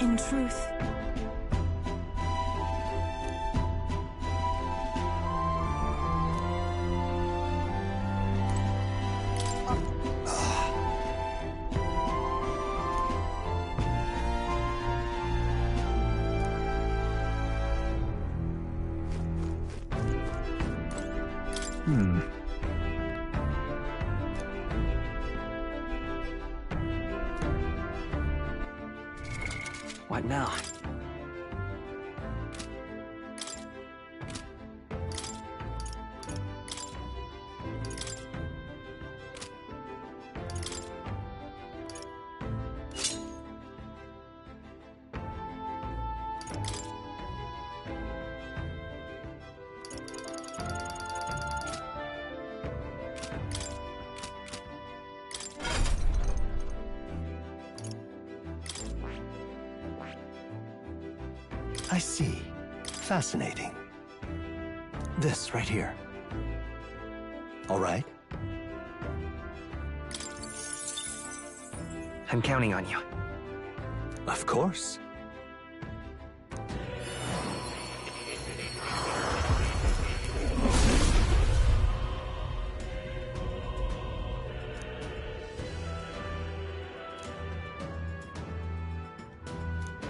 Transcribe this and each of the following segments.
In truth, What now? I see. Fascinating. This right here. All right? I'm counting on you. Of course.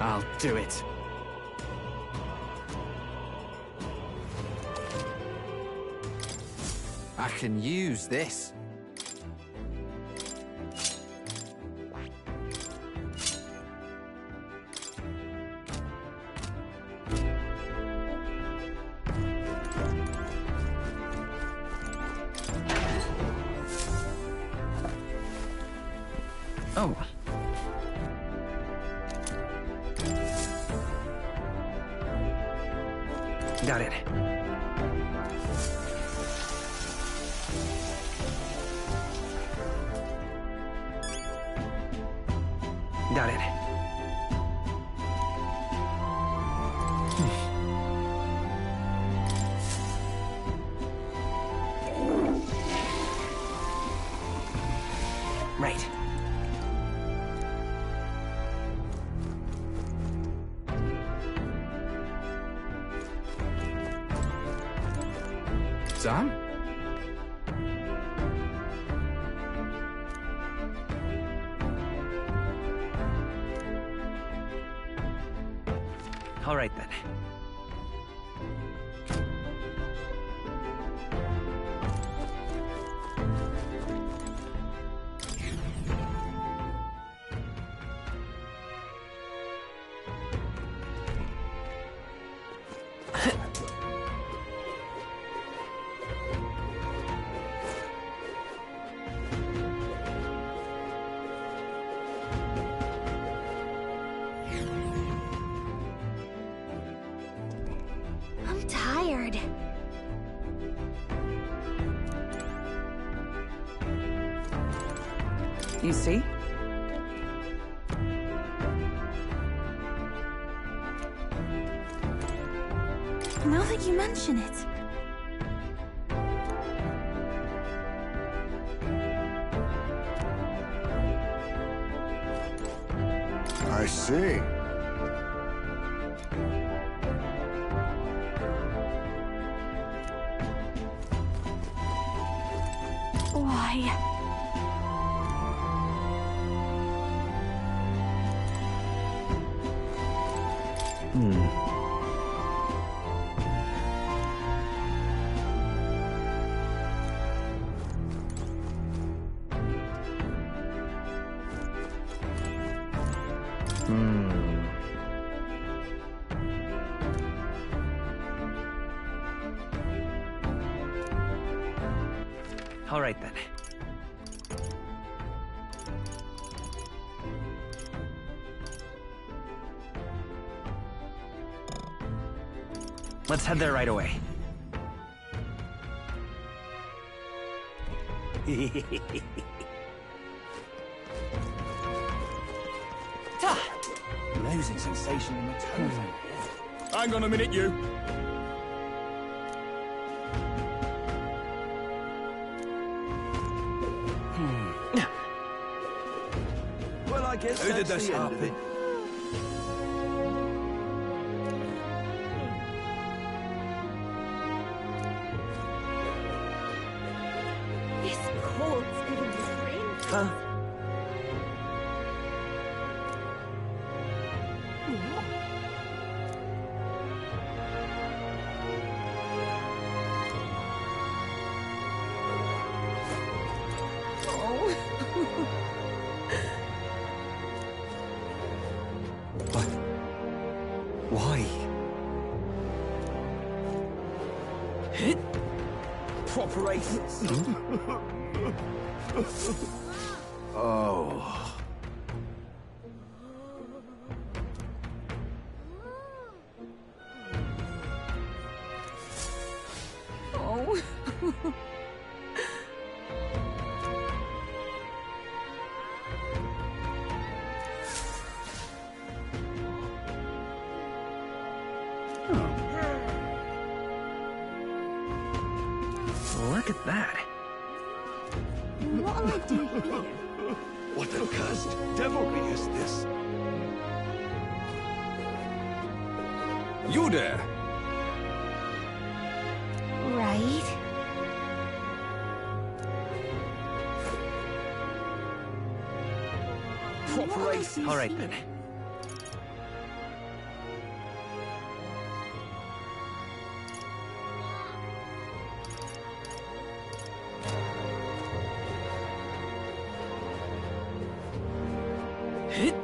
I'll do it. I can use this. Oh. Got it. Got it. Right. Done? All right then. I'm tired. You see? Now that you mention it. I see. Why? All right then. Let's head there right away. Losing sensation in the toe. Hang on a minute, you. guess How did that's this the end of happen? it. This cold's giving me rain. Huh? But why? Hit. Proper aces. Oh. Oh. Look at that. What'll I do here? What a cursed devilry is this? You there! Right. Proper aces. All right then. Hit.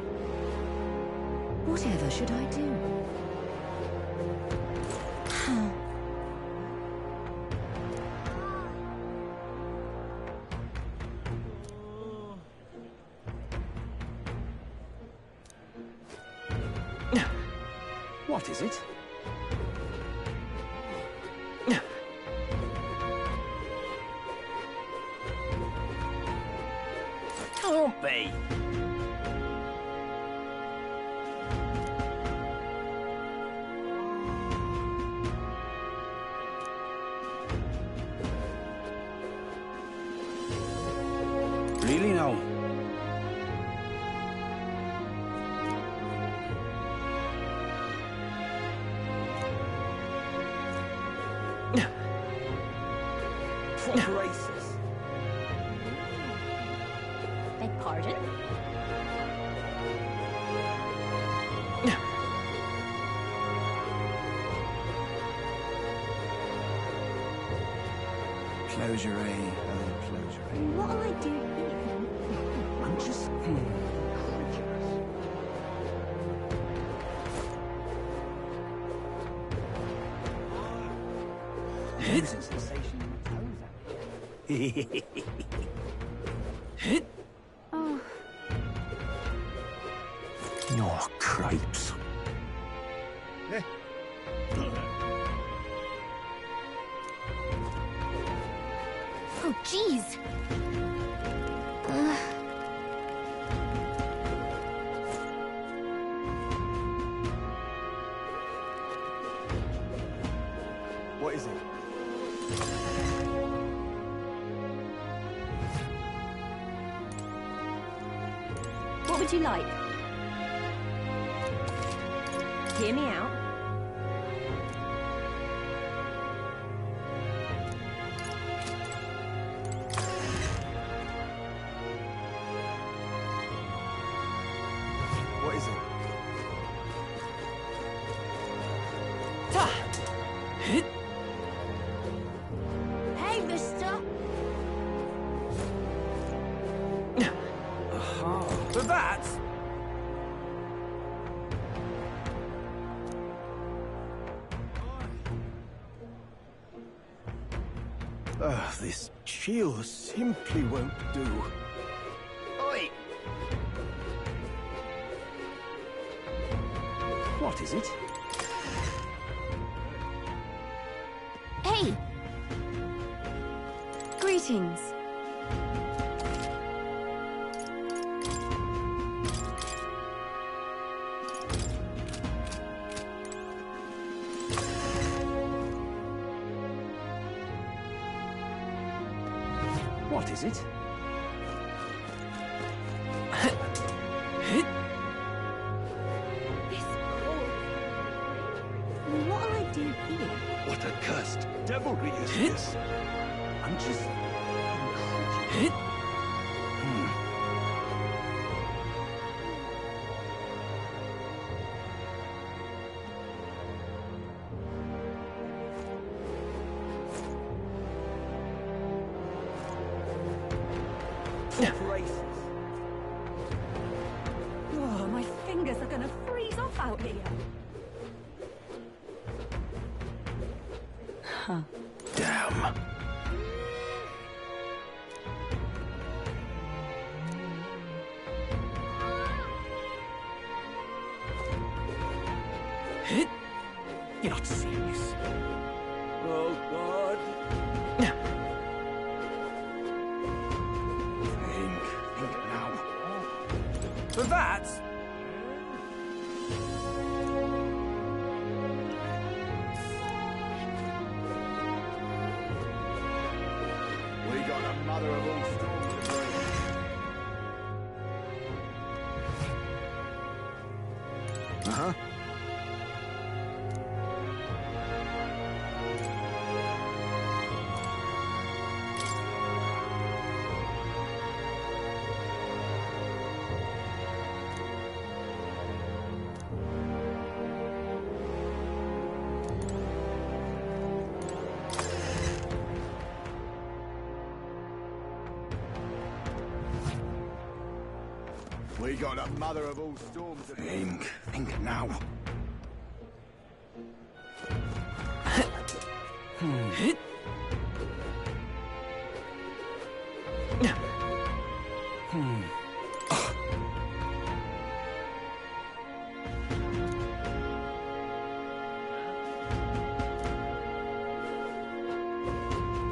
Whatever should I do? What is it? Can't be. Really now? Proper aces. Beg pardon? Closure, closure. What'll I do here? I'm just incredulous. Losing sensation in my toes out. Oh, Oh, cripes. oh, jeez. What is it? What would you like? Hear me out. What is it? Hey, mister! But that's... This chill simply won't do. Oi! What is it? Hey! Greetings. What is it? What'll I do here? What accursed devilry is this? I'm just incredulous. Braces. Oh, my fingers are gonna freeze off out here. Damn. You're not serious. Oh, God. Think now. For that, We got a mother of all storms to break. Uh-huh. We got a mother of all storms to break. Think now.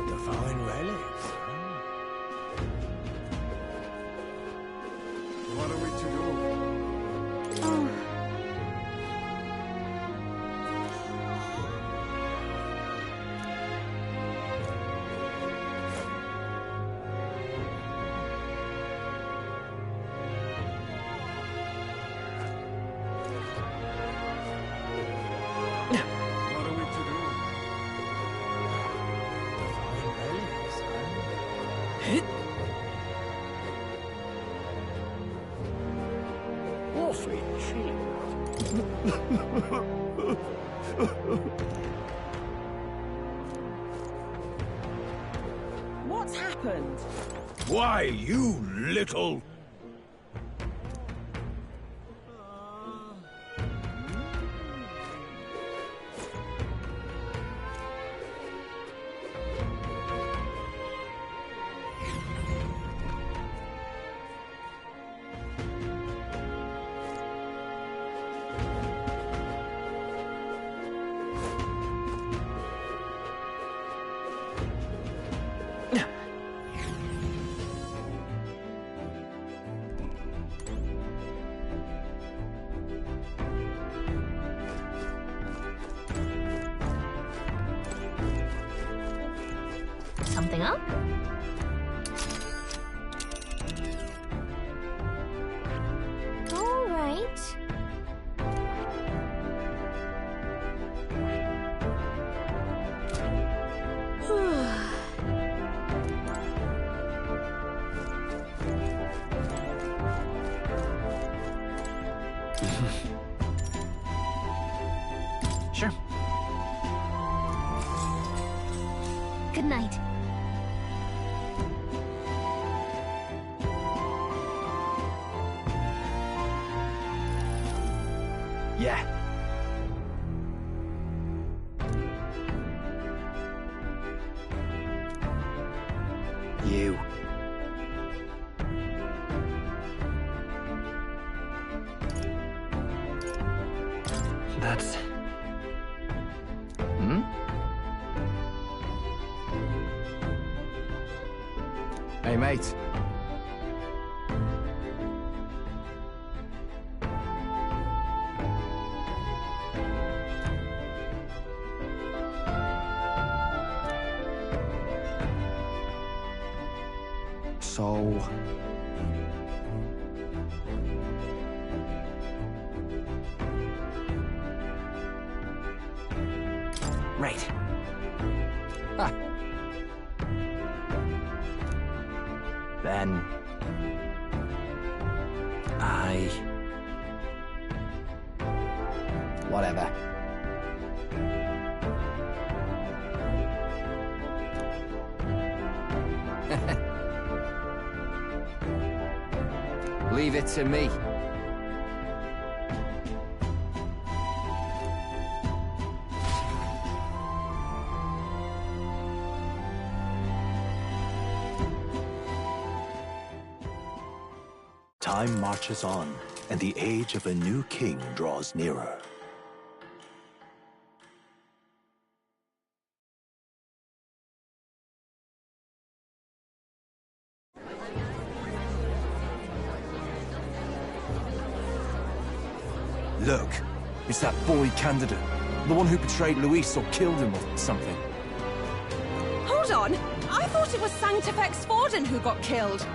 Divine relics. What are we to do? Oh. What are we to do? Divine relics, Awfully chilly. What's happened? Why, you little... Something up? All right. Sure. Good night. Yeah. You. That's... Hmm? Hey, mate. So... Right. Ah. Then... Whatever. Leave it to me. Time marches on, and the age of a new king draws nearer. Look, it's that boy candidate. The one who betrayed Luis or killed him or something. Hold on! I thought it was Sanctifex Forden who got killed.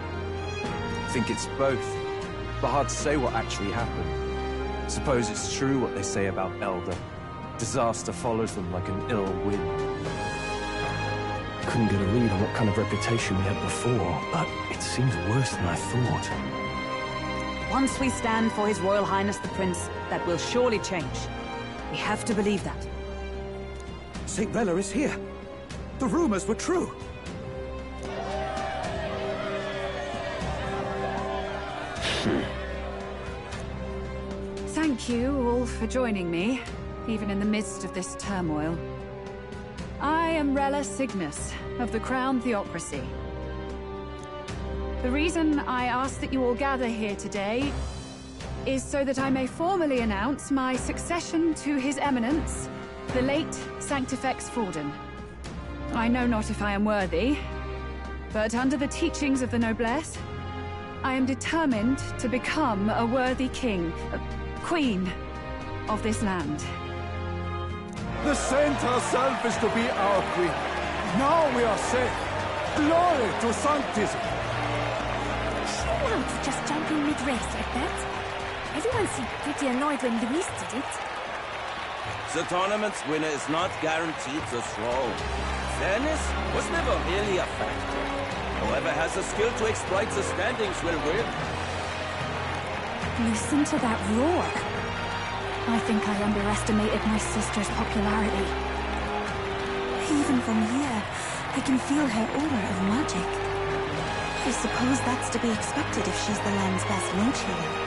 I think it's both, but hard to say what actually happened. Suppose it's true what they say about Elder. Disaster follows them like an ill wind. Couldn't get a read on what kind of reputation we had before, but it seems worse than I thought. Once we stand for His Royal Highness the Prince, that will surely change. We have to believe that. St. Rella is here. The rumors were true. Thank you all for joining me, even in the midst of this turmoil. I am Rella Cygnus, of the Crown Theocracy. The reason I ask that you all gather here today is so that I may formally announce my succession to His Eminence, the late Sanctifex Forden. I know not if I am worthy, but under the teachings of the noblesse, I am determined to become a worthy king, queen of this land. The saint herself is to be our queen. Now we are safe. Glory to Sanctism. Is she allowed to just jump in mid-race like that? Everyone seemed pretty annoyed when Luis did it. The tournament's winner is not guaranteed the throne. Fairness was never really a factor. Whoever has the skill to exploit the standings will win. Listen to that roar. I think I underestimated my sister's popularity. Even from here, I can feel her aura of magic. I suppose that's to be expected if she's the land's best mage healer.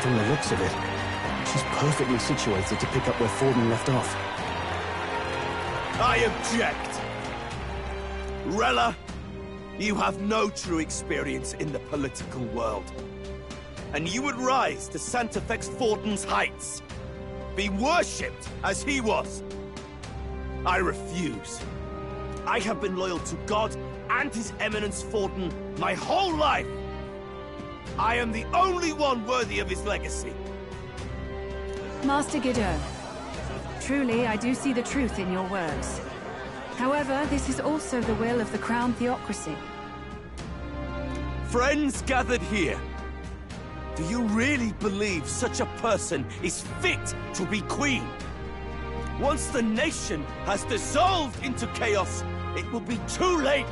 From the looks of it, she's perfectly situated to pick up where Forden left off. I object! Rella, you have no true experience in the political world. And you would rise to Sanctifex Forden's heights. Be worshipped as he was. I refuse. I have been loyal to God and His Eminence Forden my whole life. I am the only one worthy of his legacy. Master Guido, truly I do see the truth in your words. However, this is also the will of the Crown Theocracy. Friends gathered here, do you really believe such a person is fit to be queen? Once the nation has dissolved into chaos, it will be too late.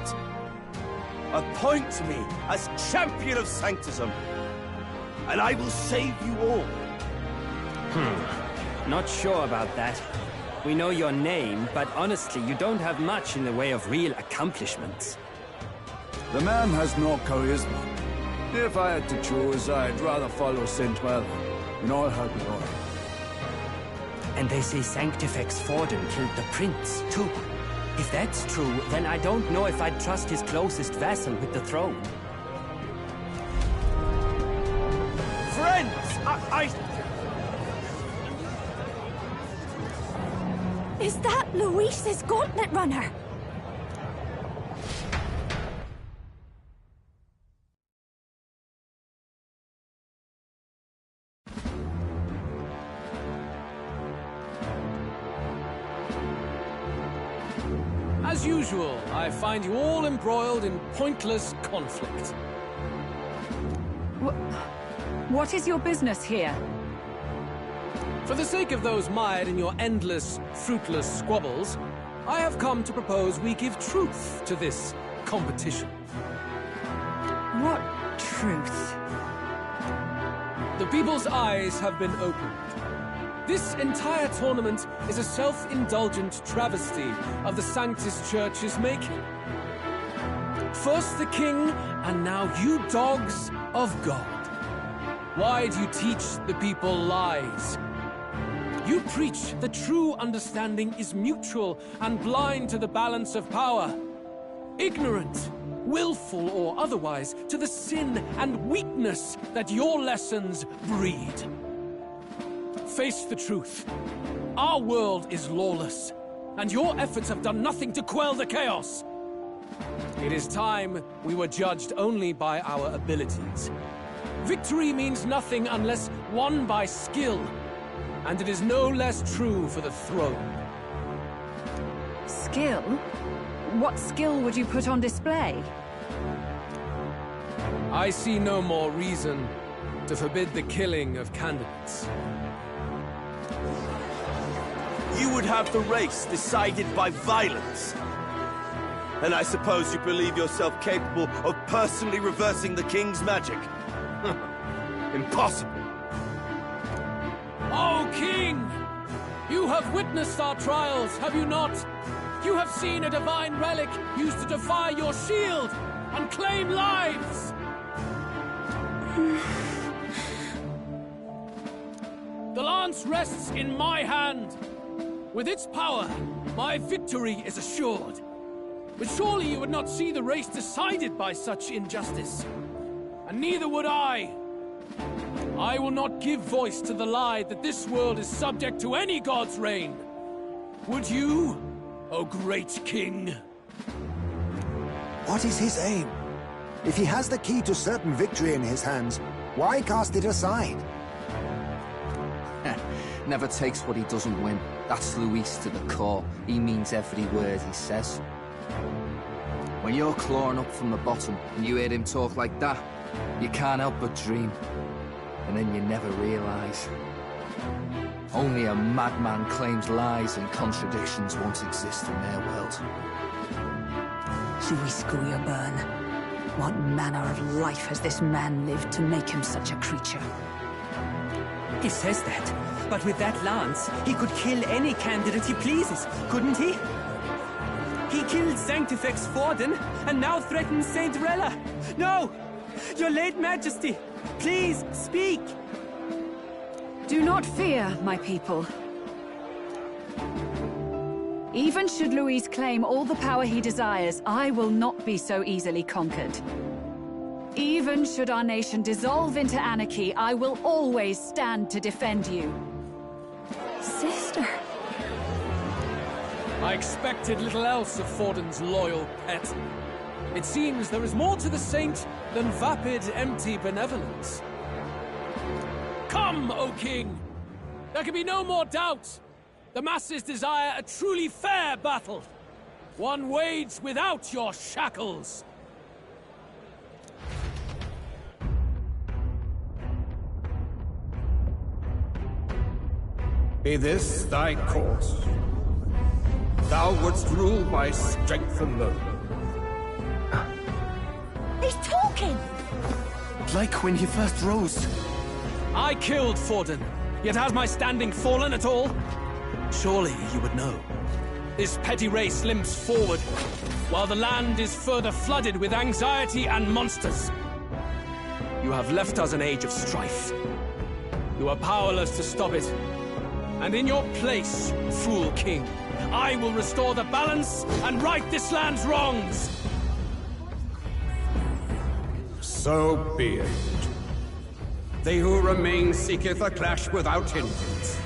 Appoint me as champion of Sanctism, and I will save you all. Not sure about that. We know your name, but honestly, you don't have much in the way of real accomplishments. The man has no charisma. If I had to choose, I'd rather follow St. Rella in all her glory. And they say Sanctifex Forden killed the prince, too. If that's true, then I don't know if I'd trust his closest vassal with the throne. Friends, Is that Luis's gauntlet runner? As usual, I find you all embroiled in pointless conflict. What is your business here? For the sake of those mired in your endless, fruitless squabbles, I have come to propose we give truth to this competition. What truth? The people's eyes have been opened. This entire tournament is a self-indulgent travesty of the Sanctus Church's making. First the king, and now you dogs of God. Why do you teach the people lies? You preach that true understanding is mutual and blind to the balance of power. Ignorant, willful or otherwise, to the sin and weakness that your lessons breed. Face the truth. Our world is lawless, and your efforts have done nothing to quell the chaos. It is time we were judged only by our abilities. Victory means nothing unless won by skill, and it is no less true for the throne. Skill? What skill would you put on display? I see no more reason to forbid the killing of candidates. You would have the race decided by violence. And I suppose you believe yourself capable of personally reversing the king's magic? Impossible. Oh, King! You have witnessed our trials, have you not? You have seen a divine relic used to defy your shield and claim lives! The lance rests in my hand. With its power, my victory is assured. But surely you would not see the race decided by such injustice. And neither would I. I will not give voice to the lie that this world is subject to any god's reign. Would you, O great king? What is his aim? If he has the key to certain victory in his hands, why cast it aside? Never takes what he doesn't win. That's Luis to the core. He means every word he says. When you're clawing up from the bottom and you hear him talk like that, you can't help but dream. And then you never realize. Only a madman claims lies and contradictions won't exist in their world. Luis Burn. What manner of life has this man lived to make him such a creature? He says that, but with that lance, he could kill any candidate he pleases, couldn't he? He killed Sanctifex Forden, and now threatens Saint Rella. No! Your late Majesty, please, speak! Do not fear, my people. Even should Luis claim all the power he desires, I will not be so easily conquered. Even should our nation dissolve into anarchy, I will always stand to defend you. Sister. I expected little else of Forden's loyal pet. It seems there is more to the saint than vapid, empty benevolence. Come, O King! There can be no more doubt. The masses desire a truly fair battle. One waged without your shackles. Be this thy course. Thou wouldst rule by strength alone. He's talking! Like when he first rose. I killed Forden, yet has my standing fallen at all? Surely you would know. This petty race limps forward, while the land is further flooded with anxiety and monsters. You have left us an age of strife. You are powerless to stop it. And in your place, fool king, I will restore the balance and right this land's wrongs! So be it. They who remain seeketh a clash without hindrance.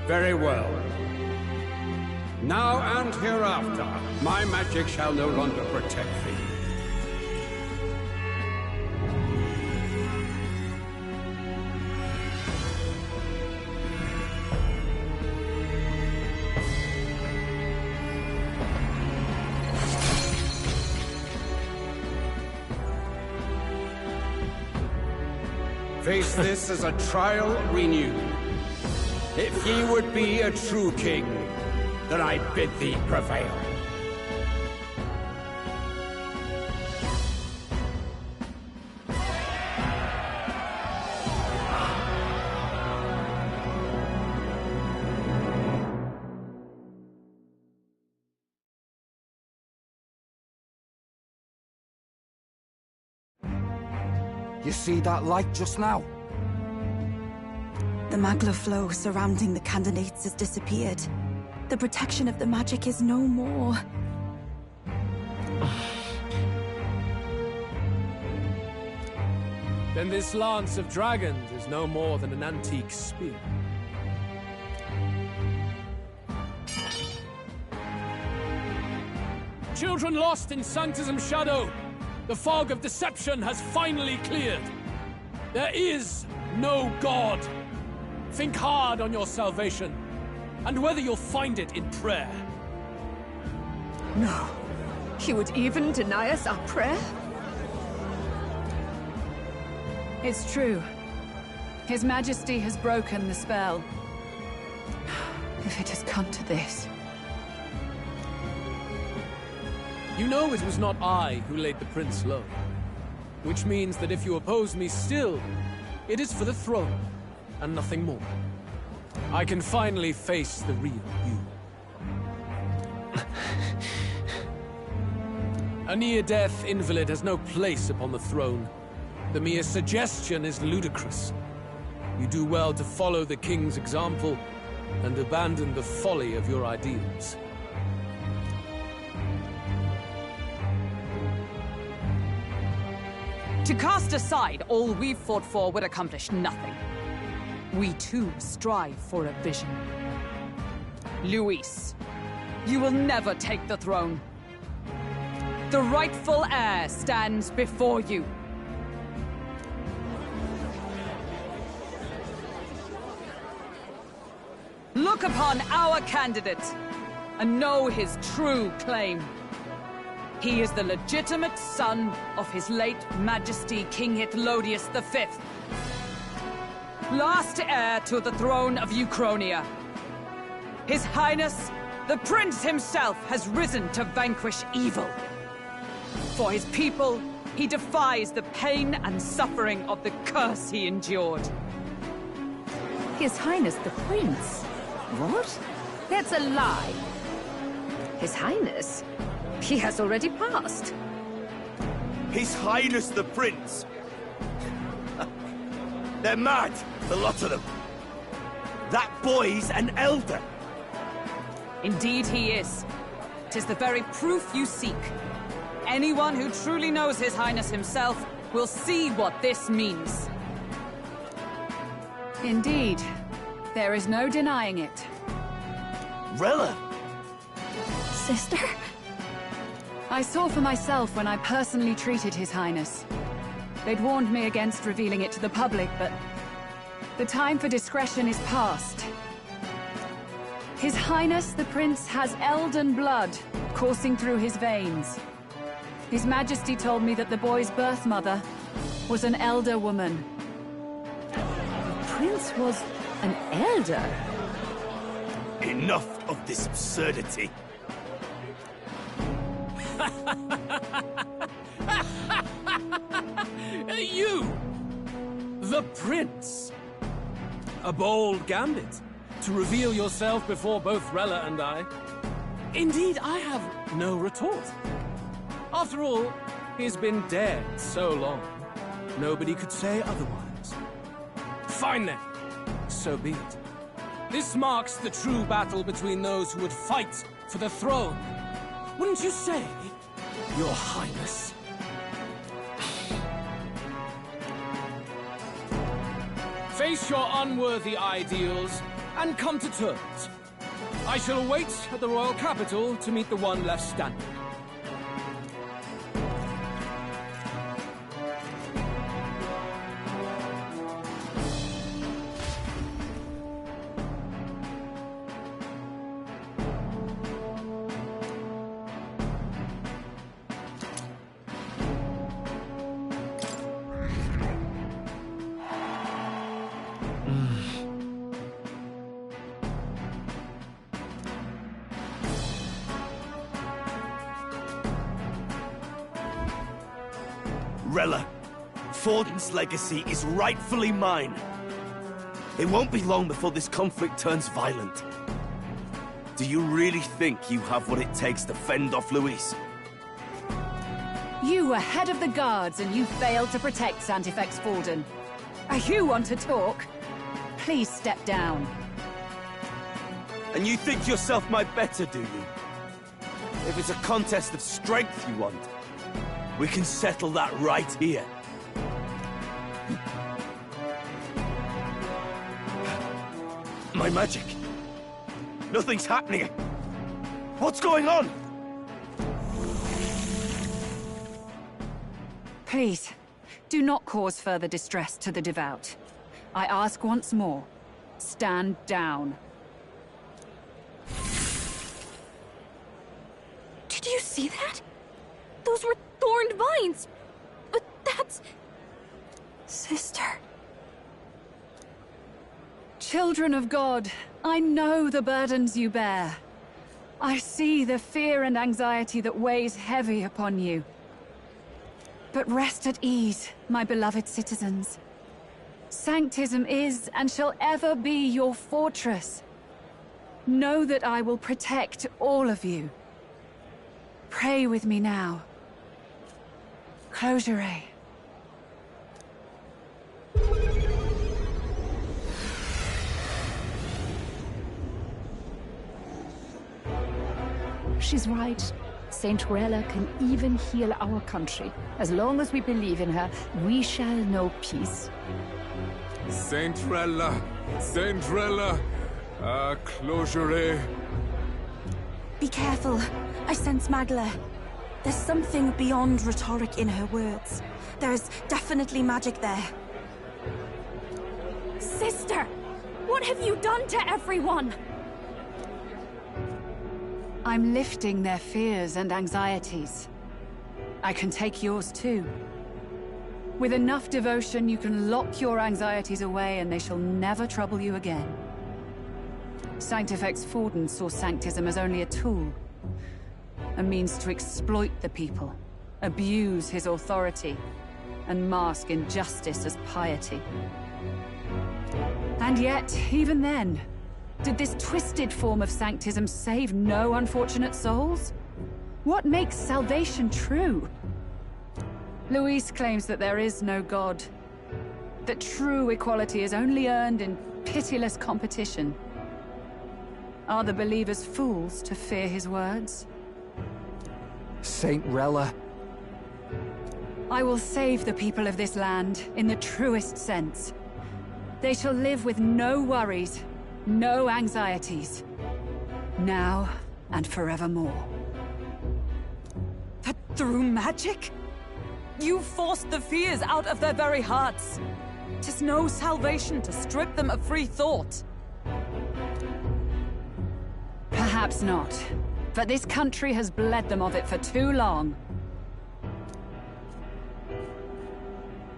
Very well. Now and hereafter, my magic shall no longer protect thee. Face this as a trial renewed. If ye would be a true king, then I bid thee prevail. You see that light just now? The magla flow surrounding the candidates has disappeared. The protection of the magic is no more. Then this lance of dragons is no more than an antique spear. Children lost in Sanctism's shadow, the fog of deception has finally cleared. There is no God. Think hard on your salvation, and whether you'll find it in prayer. No. He would even deny us our prayer? It's true. His Majesty has broken the spell. If it has come to this. You know it was not I who laid the prince low. Which means that if you oppose me still, it is for the throne, and nothing more. I can finally face the real you. A near-death invalid has no place upon the throne. The mere suggestion is ludicrous. You do well to follow the king's example, and abandon the folly of your ideals. To cast aside all we've fought for would accomplish nothing. We too strive for a vision. Luis, you will never take the throne. The rightful heir stands before you. Look upon our candidate and know his true claim. He is the legitimate son of his late Majesty King Hithlodius V, last heir to the throne of Uchronia. His Highness, the Prince himself, has risen to vanquish evil. For his people, he defies the pain and suffering of the curse he endured. His Highness the Prince? What? That's a lie. His Highness? He has already passed. His Highness the Prince? They're mad, the lot of them. That boy's an elder. Indeed he is. 'Tis the very proof you seek. Anyone who truly knows His Highness himself will see what this means. Indeed. There is no denying it. Rella! Sister? I saw for myself when I personally treated His Highness. They'd warned me against revealing it to the public, but the time for discretion is past. His Highness the Prince has Elden blood coursing through his veins. His Majesty told me that the boy's birth mother was an elder woman. The Prince was an elder? Enough of this absurdity. You! The Prince! A bold gambit, to reveal yourself before both Rella and I. Indeed, I have no retort. After all, he's been dead so long, nobody could say otherwise. Fine then, so be it. This marks the true battle between those who would fight for the throne. Wouldn't you say, Your Highness? Face your unworthy ideals and come to terms. I shall wait at the royal capital to meet the one left standing. Rella, Forden's legacy is rightfully mine. It won't be long before this conflict turns violent. Do you really think you have what it takes to fend off Luis? You were head of the guards and you failed to protect Santifex Forden. You want to talk? Please step down. And you think yourself my better, do you? If it's a contest of strength you want, we can settle that right here. My magic. Nothing's happening. What's going on? Please, do not cause further distress to the devout. I ask once more, stand down. Did you see that? Those were thorned vines. But that's... Sister. Children of God, I know the burdens you bear. I see the fear and anxiety that weighs heavy upon you. But rest at ease, my beloved citizens. Sanctism is and shall ever be your fortress. Know that I will protect all of you. Pray with me now. Close your eyes. She's right. Saint Rella can even heal our country. As long as we believe in her, we shall know peace. Saint Rella! Saint Rella! Closure. Be careful. I sense Magla. There's something beyond rhetoric in her words. There's definitely magic there. Sister! What have you done to everyone? I'm lifting their fears and anxieties. I can take yours too. With enough devotion, you can lock your anxieties away and they shall never trouble you again. Sanctifex Forden saw Sanctism as only a tool. A means to exploit the people, abuse his authority, and mask injustice as piety. And yet, even then, did this twisted form of Sanctism save no unfortunate souls? What makes salvation true? Luis claims that there is no God, that true equality is only earned in pitiless competition. Are the believers fools to fear his words? Saint Rella. I will save the people of this land in the truest sense. They shall live with no worries, no anxieties. Now and forevermore. But through magic? You forced the fears out of their very hearts. 'Tis no salvation to strip them of free thought. Perhaps not. But this country has bled them of it for too long.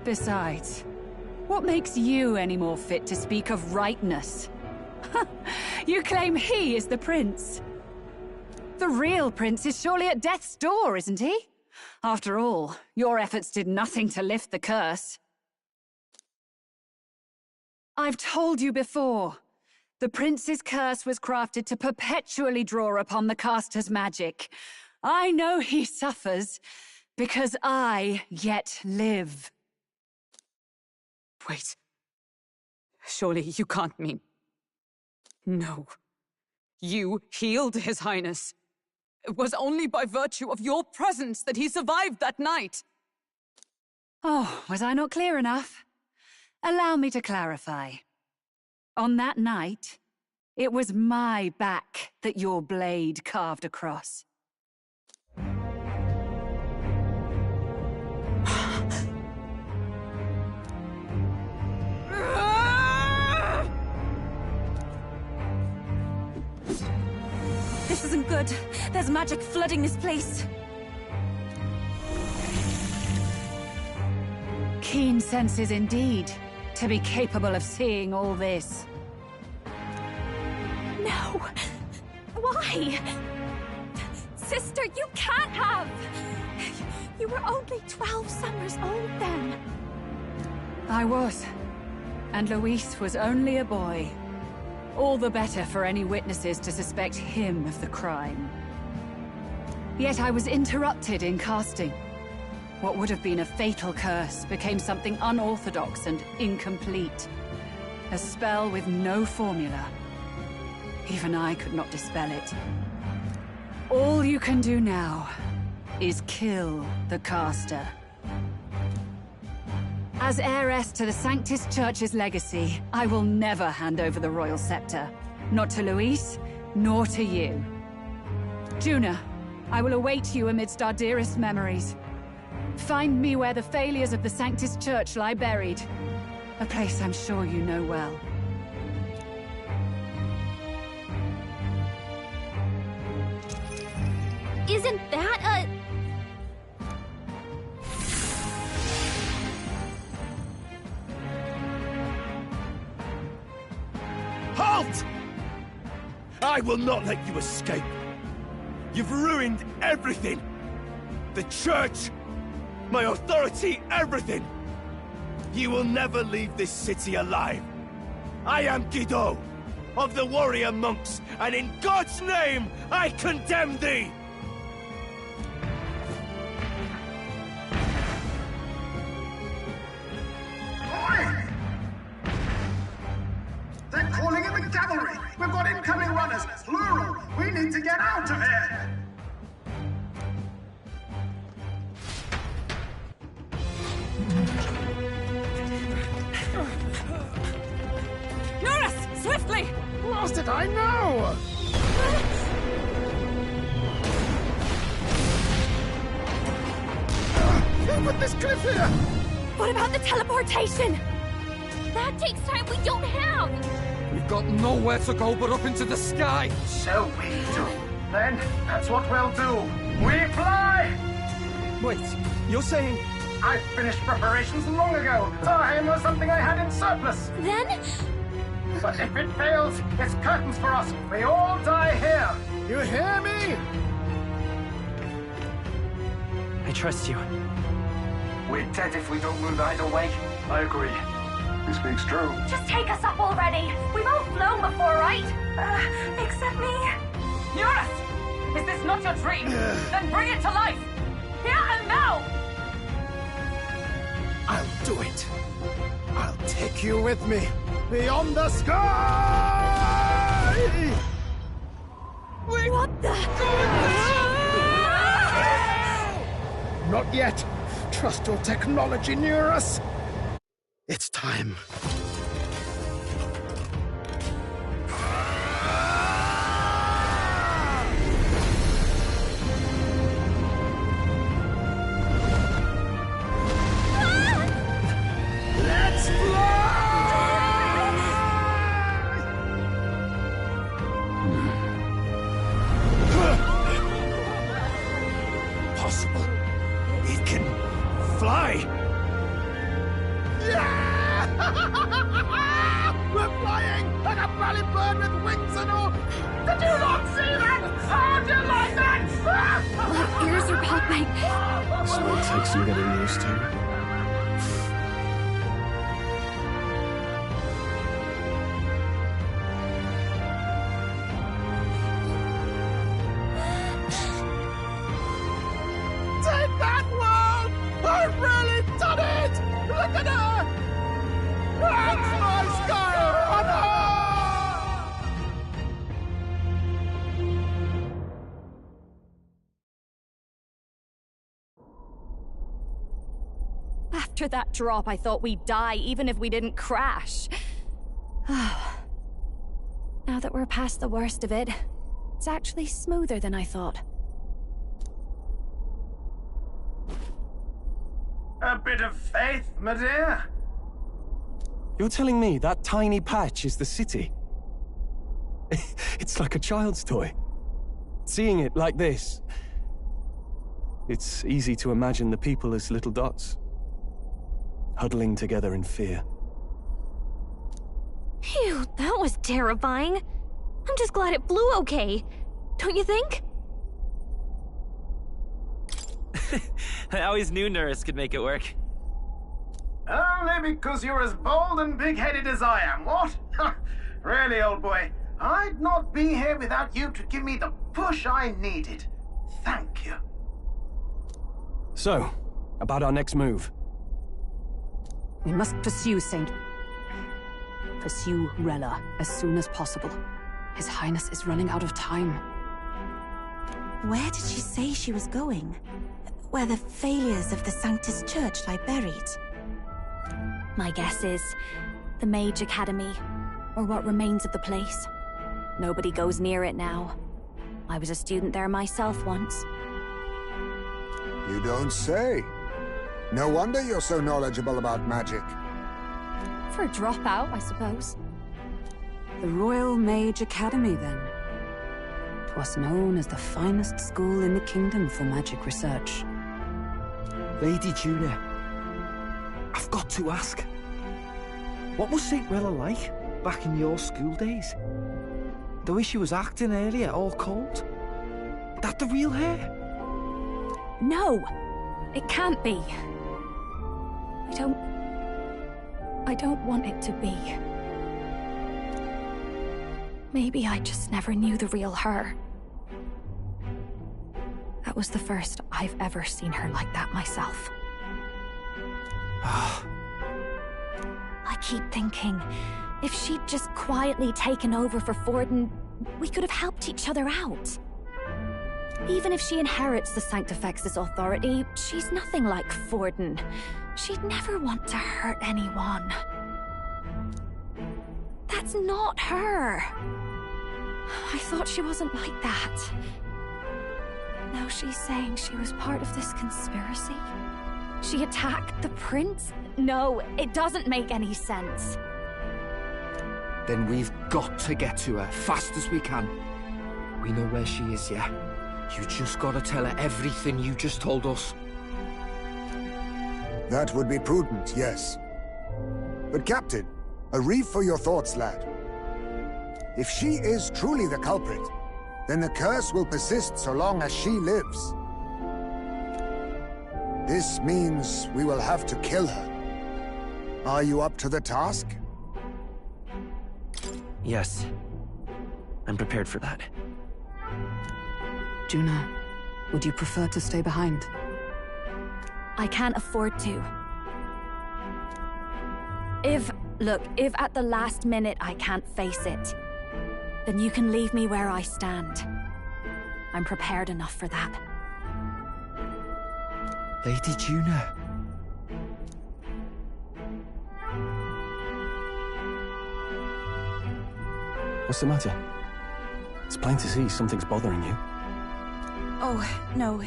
Besides, what makes you any more fit to speak of rightness? You claim he is the prince. The real prince is surely at death's door, isn't he? After all, your efforts did nothing to lift the curse. I've told you before. The prince's curse was crafted to perpetually draw upon the caster's magic. I know he suffers, because I yet live. Wait. Surely you can't mean... No. You healed His Highness. It was only by virtue of your presence that he survived that night. Oh, was I not clear enough? Allow me to clarify. On that night, it was my back that your blade carved across. This isn't good. There's magic flooding this place. Keen senses indeed, to be capable of seeing all this. No! Why? Sister, you can't have! You were only 12 summers old then. I was. And Luis was only a boy. All the better for any witnesses to suspect him of the crime. Yet I was interrupted in casting. What would have been a fatal curse became something unorthodox and incomplete. A spell with no formula. Even I could not dispel it. All you can do now is kill the caster. As heiress to the Sanctus Church's legacy, I will never hand over the royal scepter. Not to Luis, nor to you. Juna, I will await you amidst our dearest memories. Find me where the failures of the Sanctus Church lie buried. A place I'm sure you know well. Isn't that a... Halt! I will not let you escape. You've ruined everything. The church, my authority, everything. You will never leave this city alive. I am Guido, of the warrior monks, and in God's name, I condemn thee! They're calling in the cavalry! We've got incoming runners, plural! We need to get out of here! Eurus! Swiftly! Lost it, I know! Who put this cliff here? What about the teleportation? That takes time we don't have! We've got nowhere to go but up into the sky! So we do. Then, that's what we'll do. We fly! Wait, you're saying... I finished preparations long ago. Time was something I had in surplus. Then? But if it fails, it's curtains for us. We all die here. You hear me? I trust you. We're dead if we don't move either way. I agree. He speaks true. Just take us up already. We've all flown before, right? Except me. Eurus! Is this not your dream? Then bring it to life! Here and now! I'll do it. I'll take you with me. Beyond the sky! What the... Not yet. Trust your technology near us. It's time. Let's fly! Possible. It can fly! We're flying like a bally bird with wings and all! Did you not see that? How do you like that? My ears are popping. This will take some getting used to. Take that, world! I've really done it! Look at her! That's my sky on her! After that drop, I thought we'd die, even if we didn't crash. Now that we're past the worst of it, it's actually smoother than I thought. A bit of faith, my dear. You're telling me that tiny patch is the city? It's like a child's toy. Seeing it like this, it's easy to imagine the people as little dots, huddling together in fear. Phew, that was terrifying. I'm just glad it flew okay. Don't you think? I always knew Nurse could make it work. Only because you're as bold and big-headed as I am, what? Really, old boy, I'd not be here without you to give me the push I needed. Thank you. So, about our next move. We must pursue Rella as soon as possible. His Highness is running out of time. Where did she say she was going? Where the failures of the Sanctus Church lie buried? My guess is the Mage Academy, or what remains of the place. Nobody goes near it now. I was a student there myself once. You don't say. No wonder you're so knowledgeable about magic. For a dropout, I suppose. The Royal Mage Academy, then. 'Twas known as the finest school in the kingdom for magic research. Lady Juna, I've got to ask. What was St. Rella like back in your school days? The way she was acting earlier, all cold? That the real her? No! It can't be. I don't want it to be. Maybe I just never knew the real her. That was the first I've ever seen her like that myself. I keep thinking, if she'd just quietly taken over for Forden, we could have helped each other out. Even if she inherits the Sanctifex's authority, she's nothing like Forden. She'd never want to hurt anyone. That's not her. I thought she wasn't like that. Now she's saying she was part of this conspiracy? She attacked the prince? No, it doesn't make any sense. Then we've got to get to her fast as we can. We know where she is, yeah? You just gotta tell her everything you just told us. That would be prudent, yes. But Captain, a reef for your thoughts, lad. If she is truly the culprit, then the curse will persist so long as she lives. This means we will have to kill her. Are you up to the task? Yes. I'm prepared for that. Juna, would you prefer to stay behind? I can't afford to. If at the last minute I can't face it, then you can leave me where I stand. I'm prepared enough for that. Lady Juna. What's the matter? It's plain to see something's bothering you. Oh, no.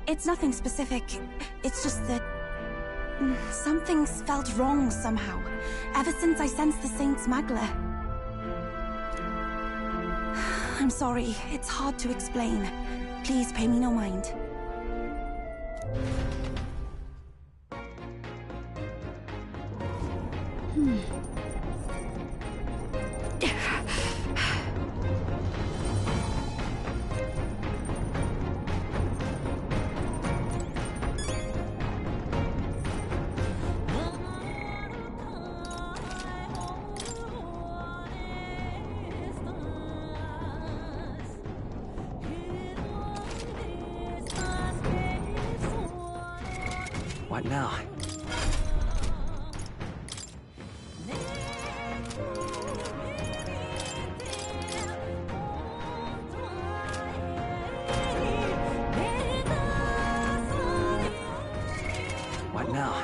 It's nothing specific. It's just that... something's felt wrong somehow. Ever since I sensed the Saint's Magla. I'm sorry. It's hard to explain. Please pay me no mind. What now? What now?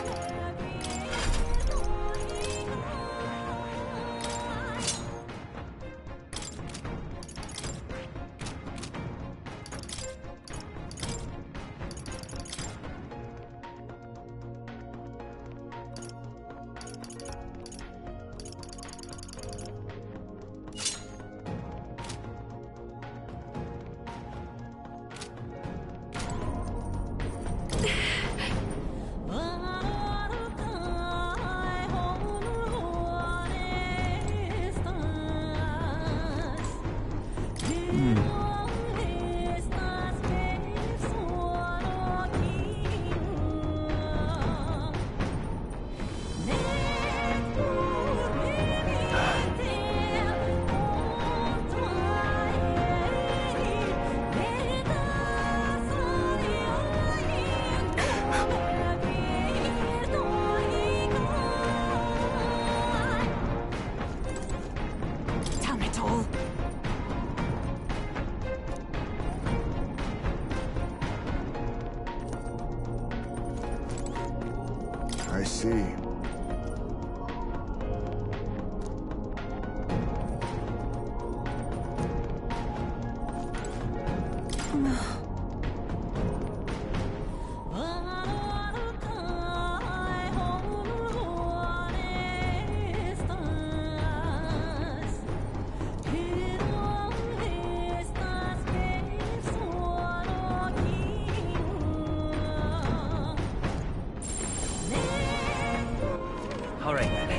see. All right, then.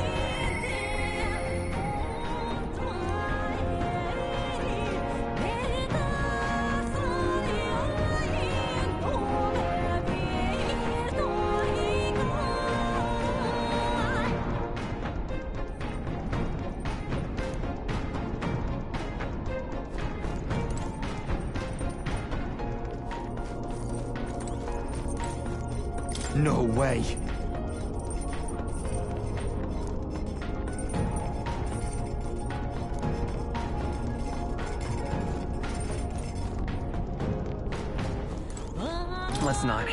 No way. Let's not.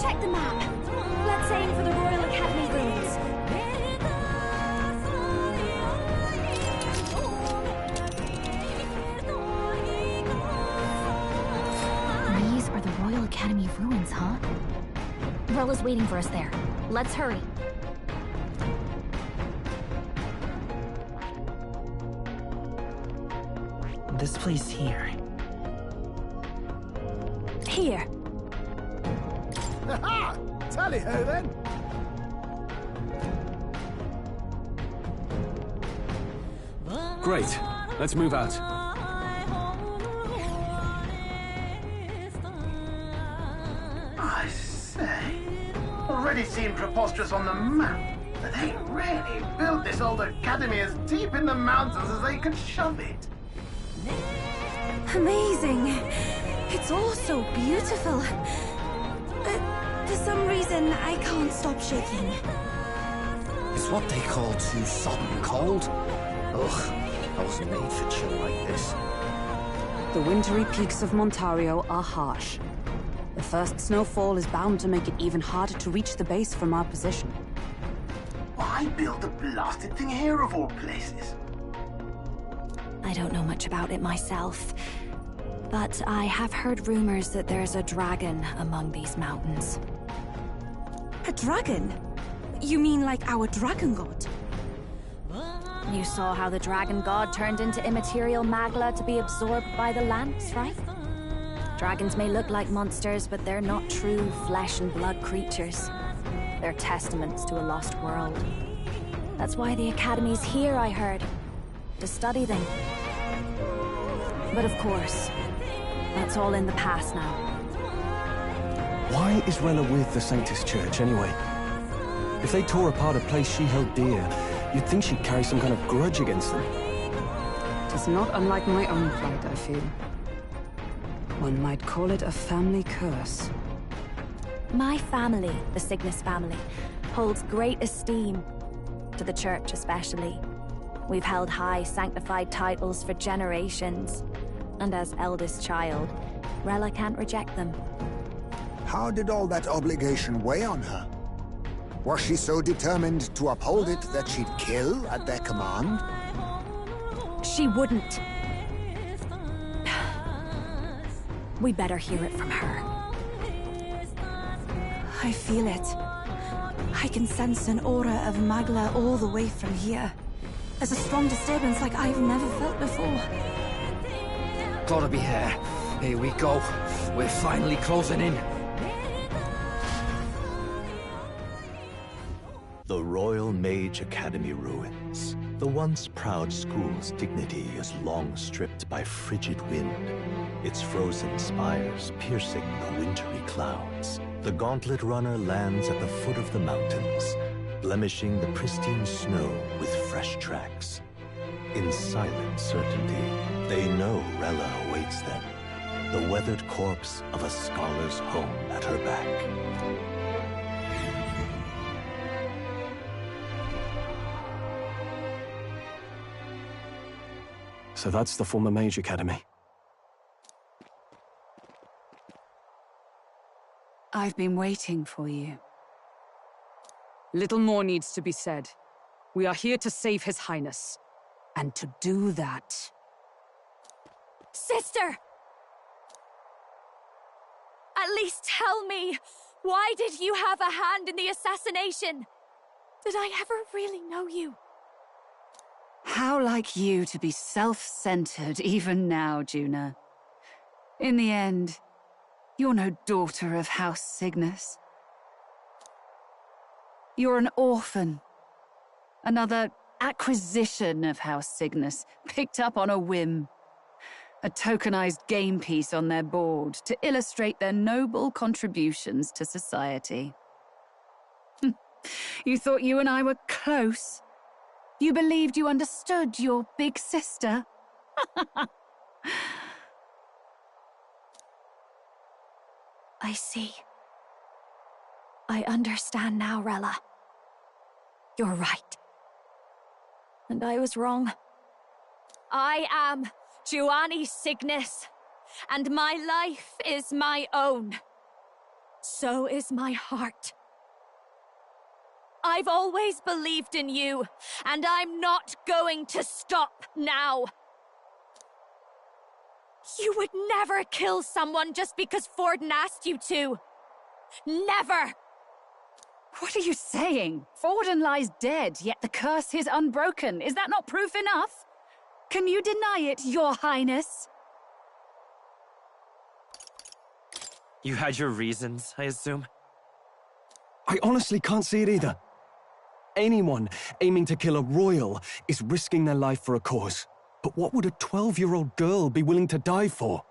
Check the map. Let's aim for the Royal Academy ruins. These are the Royal Academy ruins, huh? Rella's waiting for us there. Let's hurry. This place here. Here. Ha! Tally ho then! Great. Let's move out. I say, already seemed preposterous on the map, but they really built this old academy as deep in the mountains as they could shove it. Amazing. It's all so beautiful. For some reason, I can't stop shaking. It's what they call too sodden cold. Ugh, I wasn't made for chill like this. The wintry peaks of Montario are harsh. The first snowfall is bound to make it even harder to reach the base from our position. Why build the blasted thing here of all places? I don't know much about it myself, but I have heard rumors that there's a dragon among these mountains. A dragon? You mean like our dragon god? You saw how the dragon god turned into immaterial magla to be absorbed by the lance, right? Dragons may look like monsters, but they're not true flesh and blood creatures. They're testaments to a lost world. That's why the Academy's here, I heard. To study them. But of course, that's all in the past now. Why is Rella with the Sanctus Church, anyway? If they tore apart a place she held dear, you'd think she'd carry some kind of grudge against them. It's not unlike my own plight, I feel. One might call it a family curse. My family, the Cygnus family, holds great esteem. To the Church especially. We've held high sanctified titles for generations. And as eldest child, Rella can't reject them. How did all that obligation weigh on her? Was she so determined to uphold it that she'd kill at their command? She wouldn't. We better hear it from her. I feel it. I can sense an aura of Magla all the way from here. There's a strong disturbance like I've never felt before. Gotta be here. Here we go. We're finally closing in. The Royal Mage Academy ruins. The once proud school's dignity is long stripped by frigid wind, its frozen spires piercing the wintry clouds. The Gauntlet Runner lands at the foot of the mountains, blemishing the pristine snow with fresh tracks. In silent certainty, they know Rella awaits them. the weathered corpse of a scholar's home at her back. So that's the former Mage Academy. I've been waiting for you. Little more needs to be said. We are here to save His Highness. And to do that... Sister! At least tell me, why did you have a hand in the assassination? Did I ever really know you? How like you to be self-centered even now, Juna. In the end, you're no daughter of House Cygnus. You're an orphan. Another acquisition of House Cygnus, picked up on a whim. A tokenized game piece on their board to illustrate their noble contributions to society. You thought you and I were close? You believed you understood your big sister? I see. I understand now, Rella. You're right. And I was wrong. I am Giovanni Cygnus, and my life is my own. So is my heart. I've always believed in you, and I'm not going to stop now. You would never kill someone just because Forden asked you to. Never! What are you saying? Forden lies dead, yet the curse is unbroken. Is that not proof enough? Can you deny it, Your Highness? You had your reasons, I assume? I honestly can't see it either. Anyone aiming to kill a royal is risking their life for a cause. But what would a 12-year-old girl be willing to die for?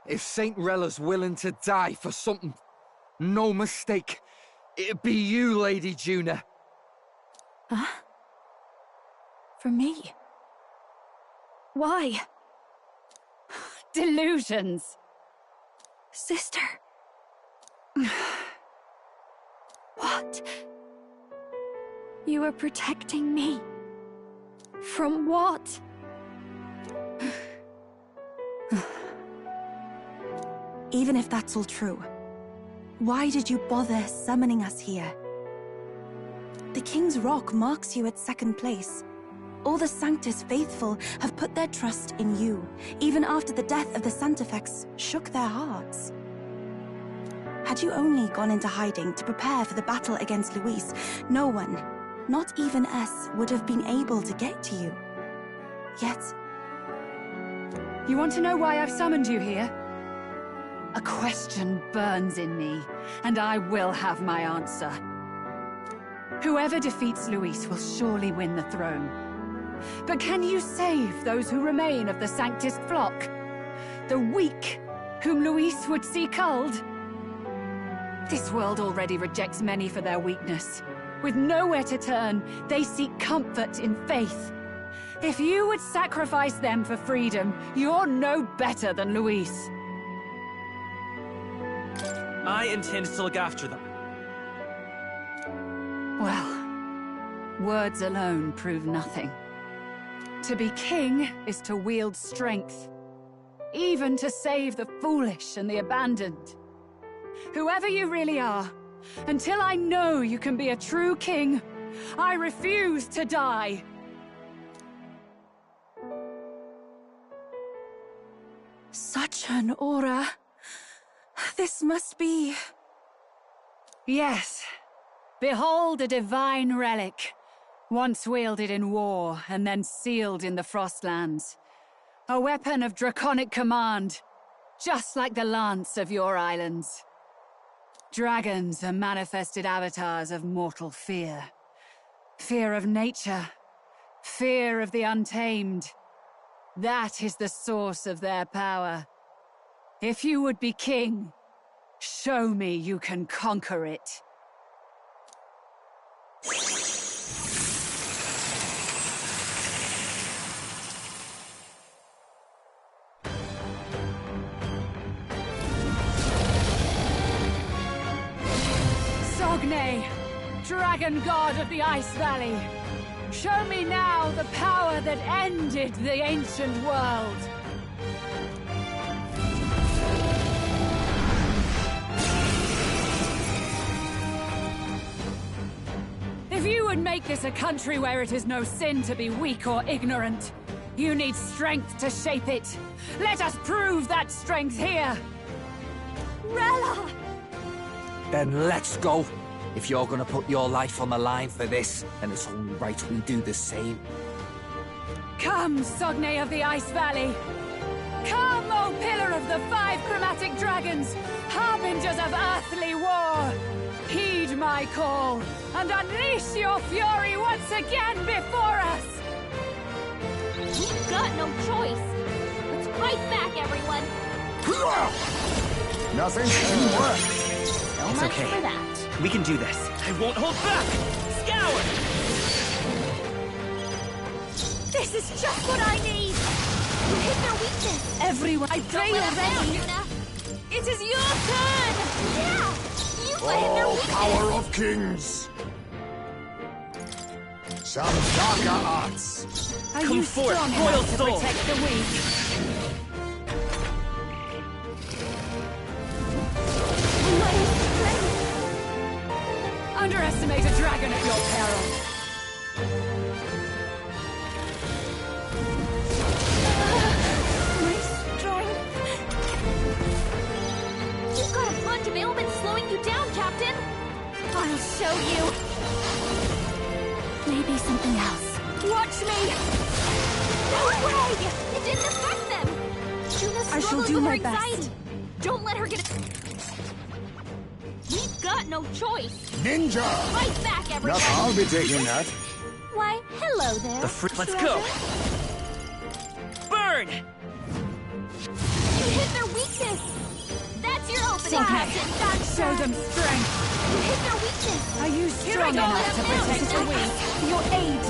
If Saint Rella's willing to die for something, no mistake, it'd be you, Lady Juna. Huh? For me? Why? Delusions. Sister. What? You are protecting me? From what? Even if that's all true, why did you bother summoning us here? The King's Rock marks you at second place. All the Sanctus faithful have put their trust in you, even after the death of the Santafex shook their hearts. Had you only gone into hiding to prepare for the battle against Luis, no one, not even us, would have been able to get to you. Yet... You want to know why I've summoned you here? A question burns in me, and I will have my answer. Whoever defeats Luis will surely win the throne. But can you save those who remain of the Sanctus flock? The weak, whom Luis would see culled? This world already rejects many for their weakness. With nowhere to turn, they seek comfort in faith. If you would sacrifice them for freedom, you're no better than Luis. I intend to look after them. Well, words alone prove nothing. To be king is to wield strength, even to save the foolish and the abandoned. Whoever you really are, until I know you can be a true king, I refuse to die. Such an aura. This must be... Yes. Behold a divine relic. Once wielded in war, and then sealed in the Frostlands. A weapon of draconic command, just like the lance of your islands. Dragons are manifested avatars of mortal fear. Fear of nature. Fear of the untamed. That is the source of their power. If you would be king, show me you can conquer it. dragon god of the Ice Valley, show me now the power that ended the ancient world. If you would make this a country where it is no sin to be weak or ignorant, you need strength to shape it. Let us prove that strength here. Rella! Then let's go. If you're gonna put your life on the line for this, then it's only right we do the same. Come, Sogne of the Ice Valley. Come, O Pillar of the 5 chromatic dragons, harbingers of earthly war. Heed my call, and unleash your fury once again before us! We've got no choice. Let's fight back, everyone. Nothing can work. So It's much okay. for that. We can do this. I won't hold back! Scour! This is just what I need! You hit their weakness! Everyone, I pray you're ready! It is your turn! Yeah! You let hit their Oh, weakness! power of kings! Some darker arts. Are Come you forth, strong royal enough to soul. protect the weak? Underestimate a dragon at your peril. My strength. You've got a bunch of ailments slowing you down, Captain. I'll show you. Maybe something else. Watch me! No way! It didn't affect them! Juna's I shall struggling do with my her best. anxiety. Don't let her get it. We've got no choice. Ninja! Fight back, everyone! I'll be taking that. Why, hello there. The fruit. Let's go! Burn! You hit their weakness! That's your opening, Sogne, Captain! show them strength! You hit their weakness! Are you Here strong I go, enough to let 'em know. protect the weak? Your aid!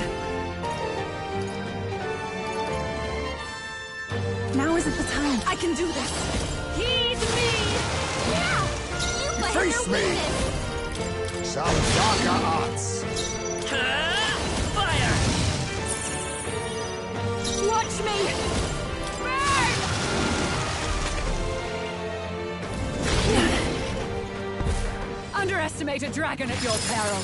Now isn't the time. I can do this! Heed me! Yeah! You let hit Face their me. weakness! Some darker arts. Fire! Watch me! Burn! Underestimate a dragon at your peril.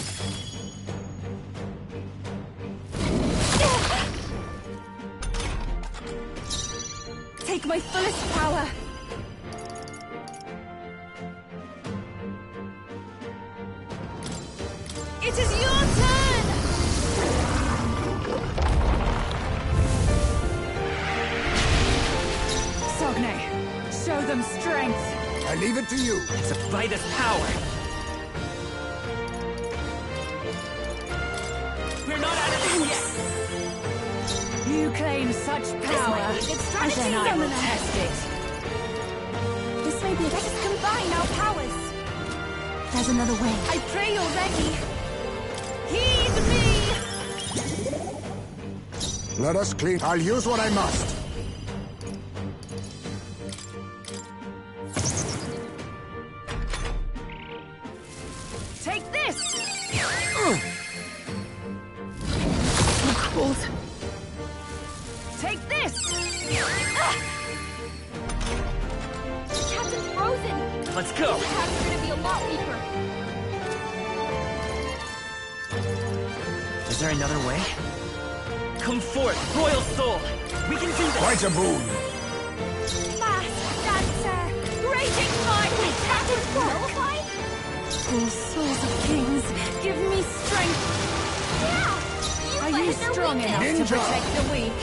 Take my fullest power. It is your turn! Sogne, show them strength. I leave it to you. It's a Vitus power. We're not out of this yet. You claim such power, might be a good and then I will strategy. test it. This may be. Let us combine our powers. There's another way. I pray you're ready. Heed me! Let us clean. I'll use what I must. Take this! Cold. Take this! Captain's frozen! Let's go! These attacks are gonna be a lot weaker. Is there another way? Come forth, royal soul! We can do this! Quite a boon. Masked dancer. Raging fire. Captain's nullified. Oh, souls of kings, give me strength! Yeah! Are let you hit their strong weakness. enough to Ninja. protect the weak?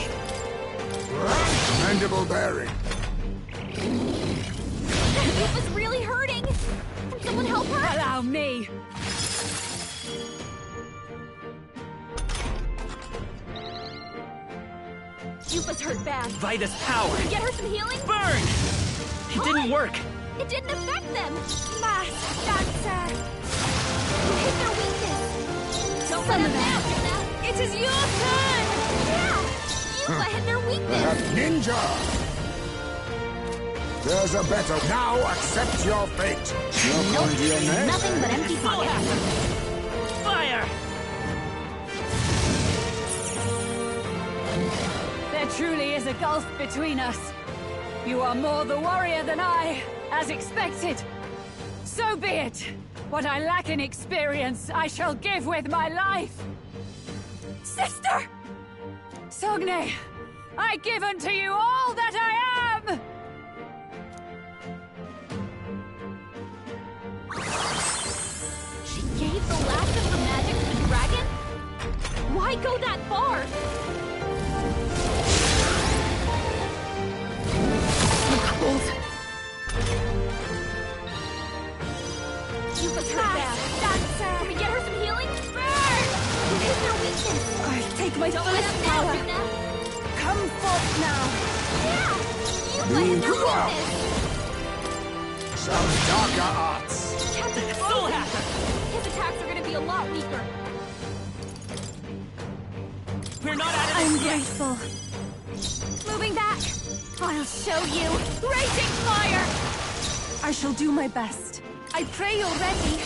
Mandible bearing. Yupa's really hurting! Can someone help her? Allow me! Yupa's hurt bad. Vitus power! Can we get her some healing? Burn! It didn't work! It didn't affect them! Masked dancer! You hit their weakness! Don't let them down, Juna! It is your turn! Yeah! Yupa hit their weakness! Perhaps ninja. There's a better. Now accept your fate. You're going to your neck. Nothing but empty pockets. Fire! There's a gulf between us. You are more the warrior than I, as expected. So be it. What I lack in experience, I shall give with my life. Sister! Sogne, I give unto you all that I am! She gave the last of her magic to the dragon? Why go that far? You put her down. Can we get her some healing? Burn! You hit their weakness. I take my Don't let fullest up now, power. Juna. Come forth now. Yeah! You played their weakness. Some darker arts. Captain Frozen! His attacks are gonna be a lot weaker. We're not out of I'm this yet. grateful. Moving back. I'll show you. Raging fire! I shall do my best. I pray you're ready.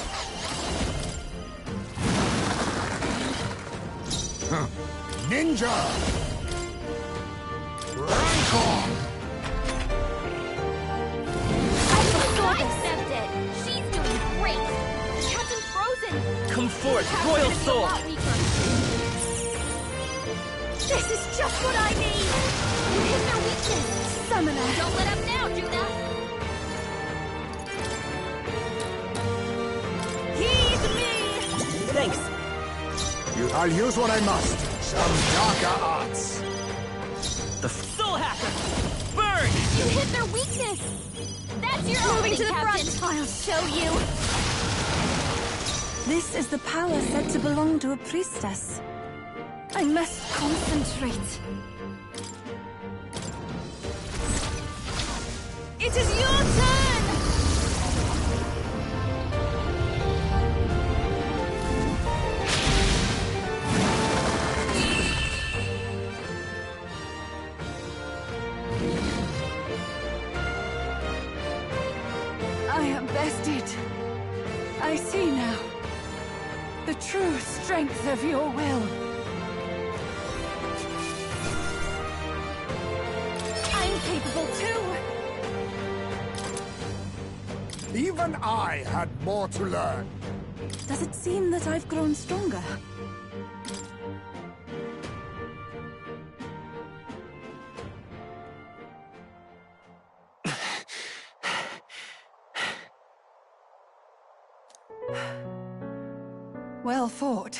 Ninja! Rancor! I accept it. She's doing great. Captain Frozen! Come forth, His attacks are Royal gonna be a Soul! lot weaker. This is just what I need! You hit their weakness! Summoner. Don't let up now, Juna! Heed me! Thanks. I'll use what I must. Some darker arts. The Soul Hacker! Burn! You hit their weakness! That's your Moving opening, to the Captain! front. I'll show you! This is the power said to belong to a priestess. I must concentrate. It is your turn! I am bested. I see now the true strength of your will. I'm capable too. Even I had more to learn. Does it seem that I've grown stronger? Well fought.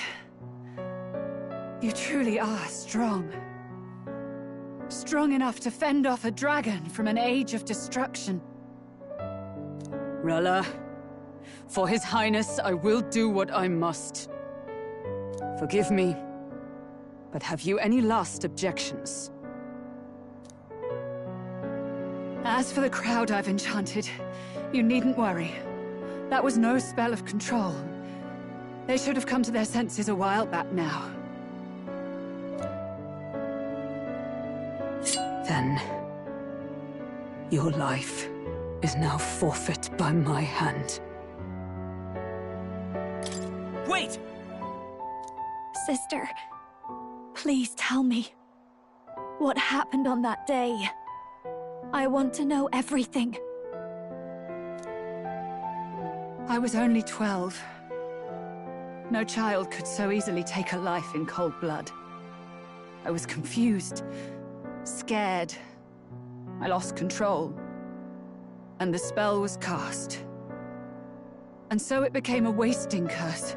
You truly are strong. Strong enough to fend off a dragon from an age of destruction. Rella, for His Highness, I will do what I must. Forgive me, but have you any last objections? As for the crowd I've enchanted, you needn't worry. That was no spell of control. They should have come to their senses a while back now. Then, your life is now forfeit by my hand. Wait! Sister, please tell me. What happened on that day? I want to know everything. I was only 12. No child could so easily take a life in cold blood. I was confused, scared. I lost control. And the spell was cast. And so it became a wasting curse.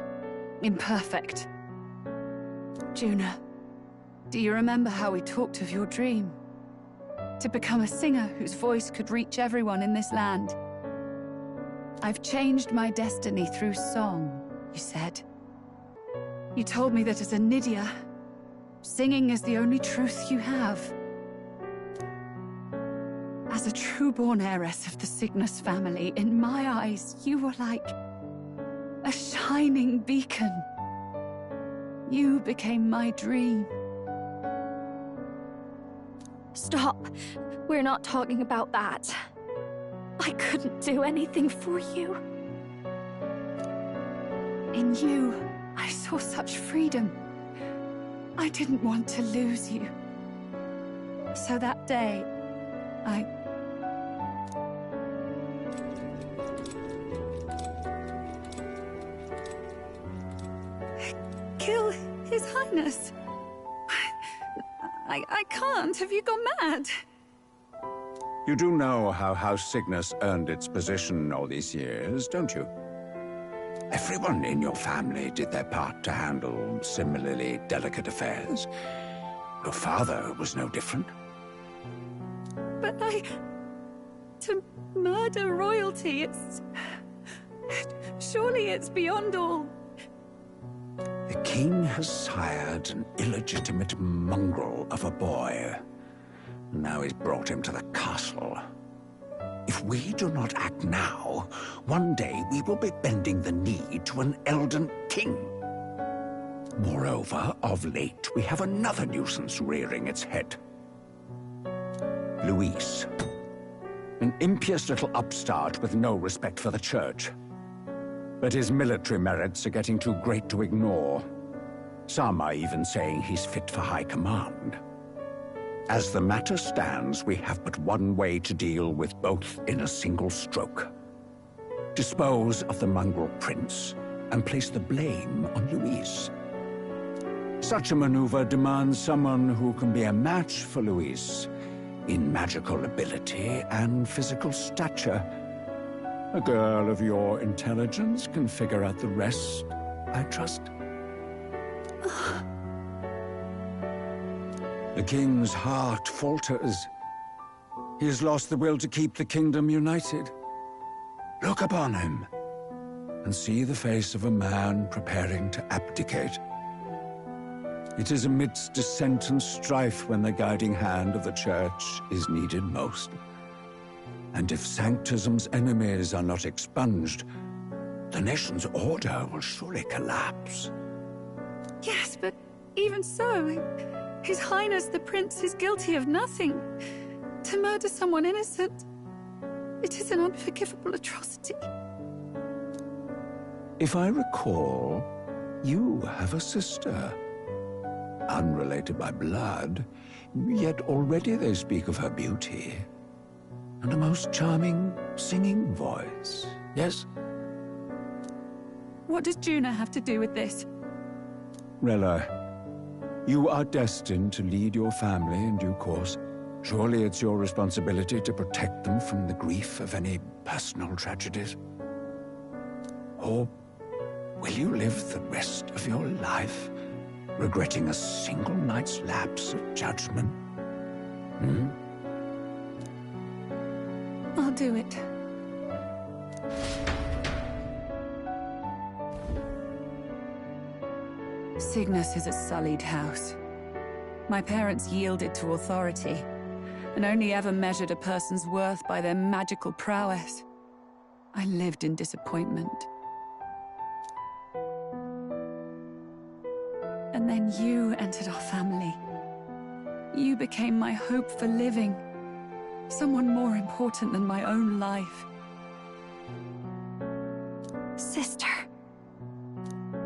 Imperfect. Juna, do you remember how we talked of your dream? To become a singer whose voice could reach everyone in this land. I've changed my destiny through song, you said. You told me that as a Nydia, singing is the only truth you have. As a true-born heiress of the Cygnus family, in my eyes, you were like a shining beacon. You became my dream. Stop. We're not talking about that. I couldn't do anything for you. In you, I saw such freedom. I didn't want to lose you. So that day, I... kill His Highness. I can't. Have you gone mad? You do know how House Cygnus earned its position all these years, don't you? Everyone in your family did their part to handle similarly delicate affairs. Your father was no different. But to murder royalty, it's... surely it's beyond all... The king has sired an illegitimate mongrel of a boy. Now he's brought him to the castle. If we do not act now, one day we will be bending the knee to an Elden king. Moreover, of late, we have another nuisance rearing its head. Luis. An impious little upstart with no respect for the church. But his military merits are getting too great to ignore. Some are even saying he's fit for high command. As the matter stands, we have but one way to deal with both in a single stroke. Dispose of the mongrel prince and place the blame on Luis. Such a maneuver demands someone who can be a match for Luis in magical ability and physical stature. A girl of your intelligence can figure out the rest, I trust. The king's heart falters. He has lost the will to keep the kingdom united. Look upon him, and see the face of a man preparing to abdicate. It is amidst dissent and strife when the guiding hand of the church is needed most. And if Sanctism's enemies are not expunged, the nation's order will surely collapse. Yes, but even so, His Highness the Prince is guilty of nothing. To murder someone innocent, it is an unforgivable atrocity. If I recall, you have a sister. Unrelated by blood, yet already they speak of her beauty. And a most charming singing voice, yes? What does Juna have to do with this? Rella, you are destined to lead your family in due course. Surely it's your responsibility to protect them from the grief of any personal tragedies. Or will you live the rest of your life regretting a single night's lapse of judgment? Hmm? I'll do it. Cygnus is a sullied house. My parents yielded to authority, and only ever measured a person's worth by their magical prowess. I lived in disappointment. And then you entered our family. You became my hope for living. Someone more important than my own life. Sister.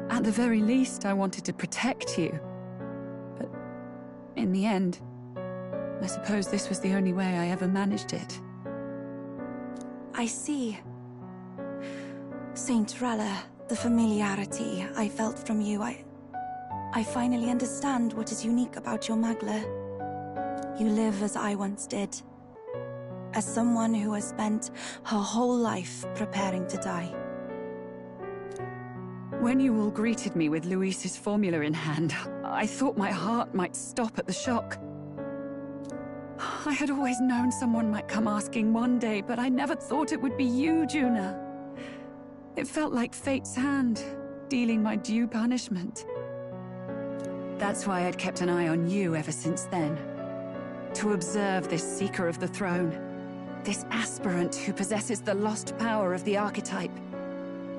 At the very least, I wanted to protect you. But in the end, I suppose this was the only way I ever managed it. I see. Saint Rella, the familiarity I felt from you, I finally understand what is unique about your Magla. You live as I once did. As someone who has spent her whole life preparing to die. When you all greeted me with Luis's formula in hand, I thought my heart might stop at the shock. I had always known someone might come asking one day, but I never thought it would be you, Juna. It felt like fate's hand, dealing my due punishment. That's why I'd kept an eye on you ever since then. To observe this seeker of the throne. This aspirant who possesses the lost power of the archetype.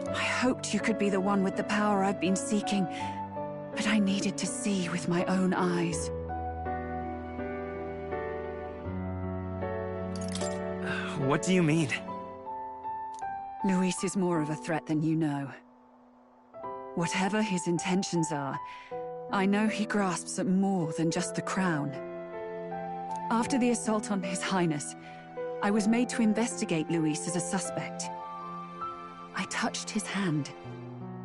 I hoped you could be the one with the power I've been seeking, but I needed to see with my own eyes. What do you mean? Luis is more of a threat than you know. Whatever his intentions are, I know he grasps at more than just the crown. After the assault on His Highness, I was made to investigate Luis as a suspect. I touched his hand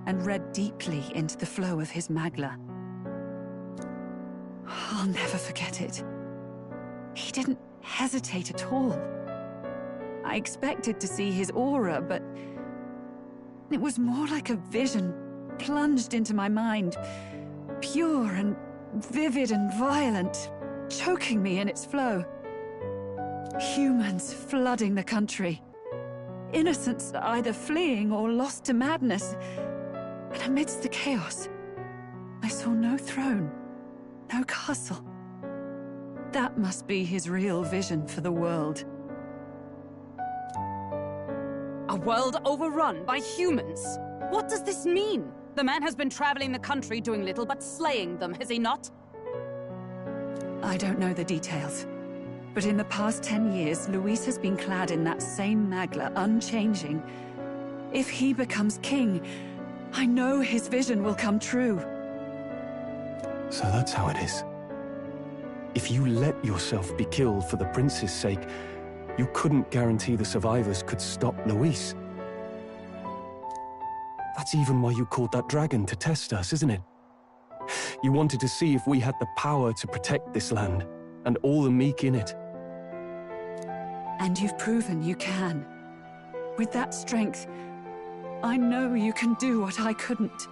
and read deeply into the flow of his magla. I'll never forget it. He didn't hesitate at all. I expected to see his aura, but it was more like a vision plunged into my mind, pure and vivid and violent, choking me in its flow. Humans flooding the country. Innocents either fleeing or lost to madness. And amidst the chaos, I saw no throne, no castle. That must be his real vision for the world. A world overrun by humans? What does this mean? The man has been traveling the country doing little but slaying them, has he not? I don't know the details. But in the past 10 years, Luis has been clad in that same magla, unchanging. If he becomes king, I know his vision will come true. So that's how it is. If you let yourself be killed for the prince's sake, you couldn't guarantee the survivors could stop Luis. That's even why you called that dragon to test us, isn't it? You wanted to see if we had the power to protect this land, and all the meek in it. And you've proven you can. With that strength, I know you can do what I couldn't.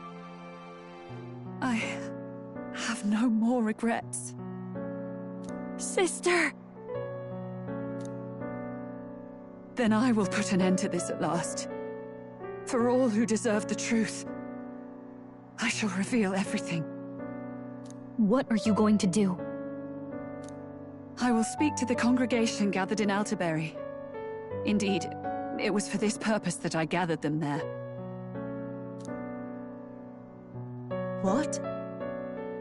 I have no more regrets. Sister! Then I will put an end to this at last. For all who deserve the truth, I shall reveal everything. What are you going to do? I will speak to the congregation gathered in Alterbury. Indeed, it was for this purpose that I gathered them there. What?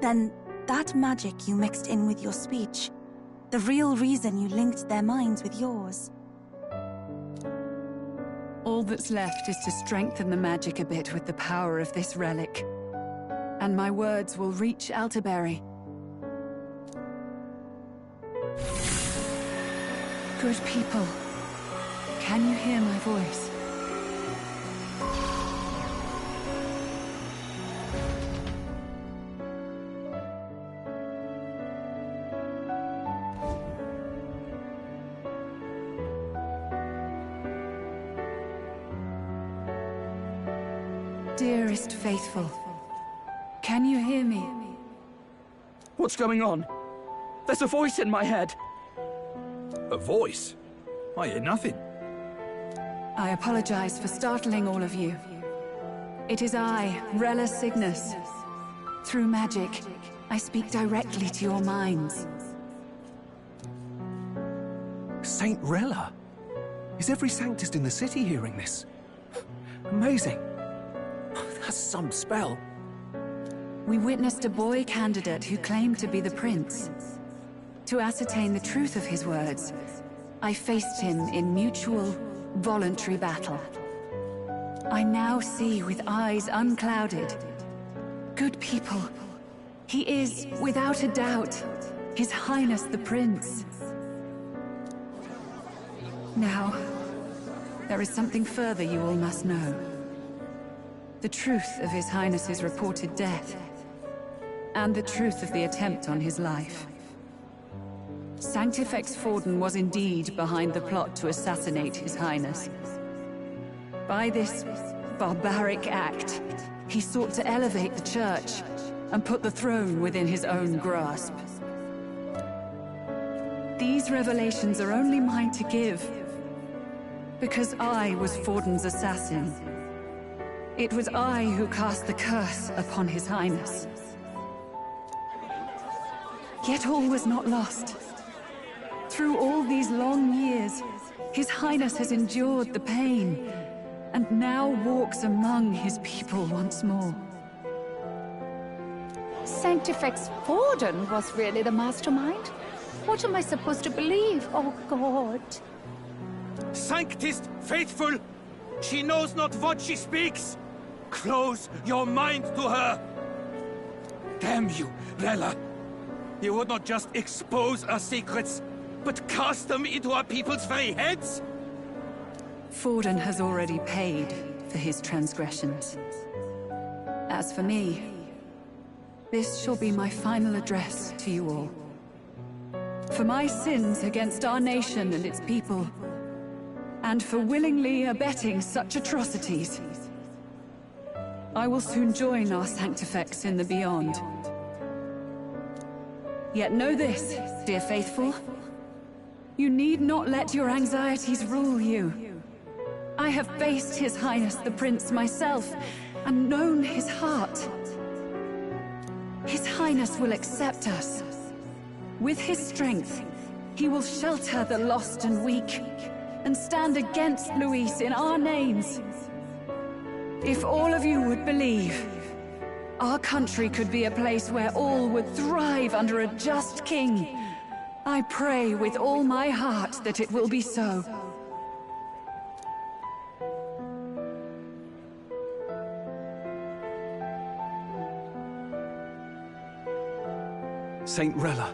Then that magic you mixed in with your speech, the real reason you linked their minds with yours. All that's left is to strengthen the magic a bit with the power of this relic. And my words will reach Alterbury. Good people, can you hear my voice? Dearest faithful, can you hear me? What's going on? There's a voice in my head. A voice? I hear nothing. I apologize for startling all of you. It is I, Rella Cygnus. Through magic, I speak directly to your minds. Saint Rella? Is every Sanctist in the city hearing this? Amazing. That's some spell. We witnessed a boy candidate who claimed to be the prince. To ascertain the truth of his words, I faced him in mutual, voluntary battle. I now see with eyes unclouded. Good people, he is, without a doubt, His Highness the Prince. Now, there is something further you all must know. The truth of His Highness's reported death, and the truth of the attempt on his life. Sanctifex Forden was indeed behind the plot to assassinate His Highness. By this barbaric act, he sought to elevate the Church and put the throne within his own grasp. These revelations are only mine to give, because I was Forden's assassin. It was I who cast the curse upon His Highness. Yet all was not lost. Through all these long years, His Highness has endured the pain, and now walks among his people once more. Sanctifex Forden was really the mastermind? What am I supposed to believe? Oh, God. Sanctist faithful! She knows not what she speaks! Close your mind to her! Damn you, Rella! You would not just expose our secrets, but cast them into our people's very heads? Forden has already paid for his transgressions. As for me, this shall be my final address to you all. For my sins against our nation and its people, and for willingly abetting such atrocities, I will soon join our Sanctifex in the Beyond. Yet know this, dear faithful. You need not let your anxieties rule you. I have faced His Highness the Prince myself, and known his heart. His Highness will accept us. With his strength, he will shelter the lost and weak, and stand against Luis in our names. If all of you would believe, our country could be a place where all would thrive under a just king. I pray with all my heart that it will be so. Saint Rella,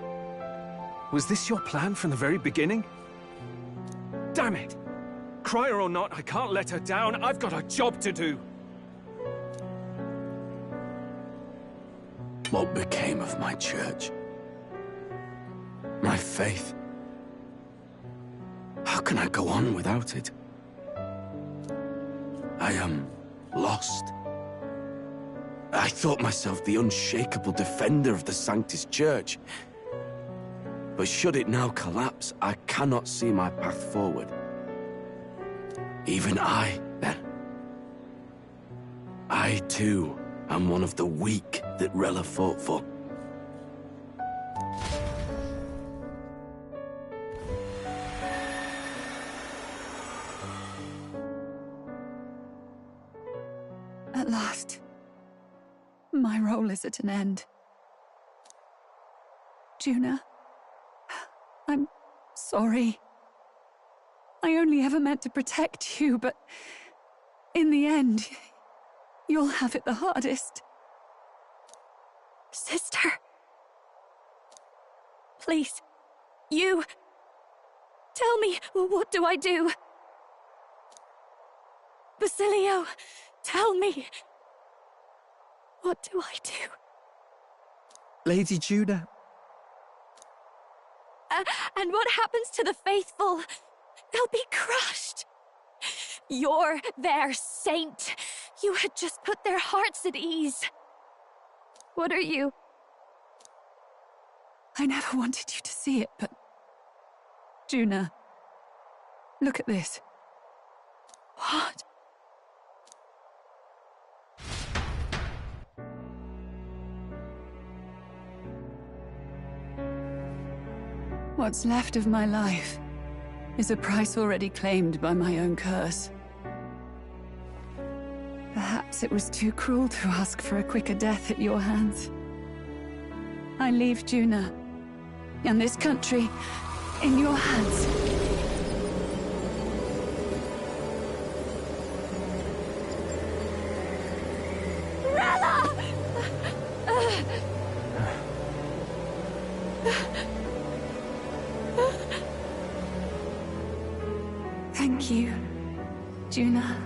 was this your plan from the very beginning? Damn it! Crier or not, I can't let her down. I've got a job to do. What became of my church? My faith? How can I go on without it? I am lost. I thought myself the unshakable defender of the Sanctus Church. But should it now collapse, I cannot see my path forward. Even I, then. I, too, am one of the weak that Rella fought for. At last, my role is at an end. Juna, I'm sorry. I only ever meant to protect you, but in the end, you'll have it the hardest. Sister. Please, you... Tell me, what do I do? Basilio, tell me. What do I do? Lady Juna. And what happens to the faithful? They'll be crushed. You're their saint. You had just put their hearts at ease. What are you? I never wanted you to see it, but... Juna, look at this. What? What's left of my life is a price already claimed by my own curse. Perhaps it was too cruel to ask for a quicker death at your hands. I leave Juna and this country in your hands. Rella! Thank you, Juna.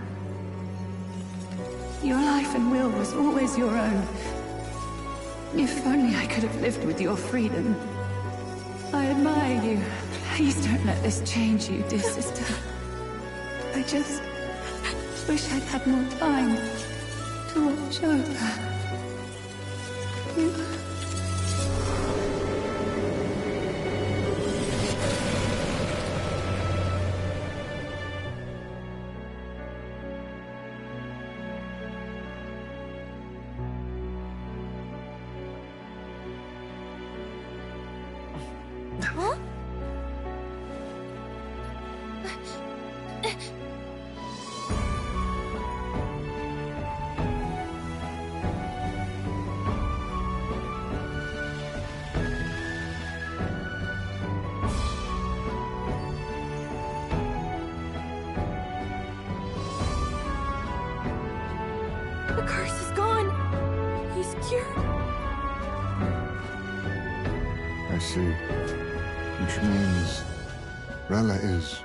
Your life and will was always your own. If only I could have lived with your freedom. I admire you. Please don't let this change you, dear sister. I just wish I'd had more time to watch over you. Huh? The curse is gone. He's cured. I see. Which means Rella is...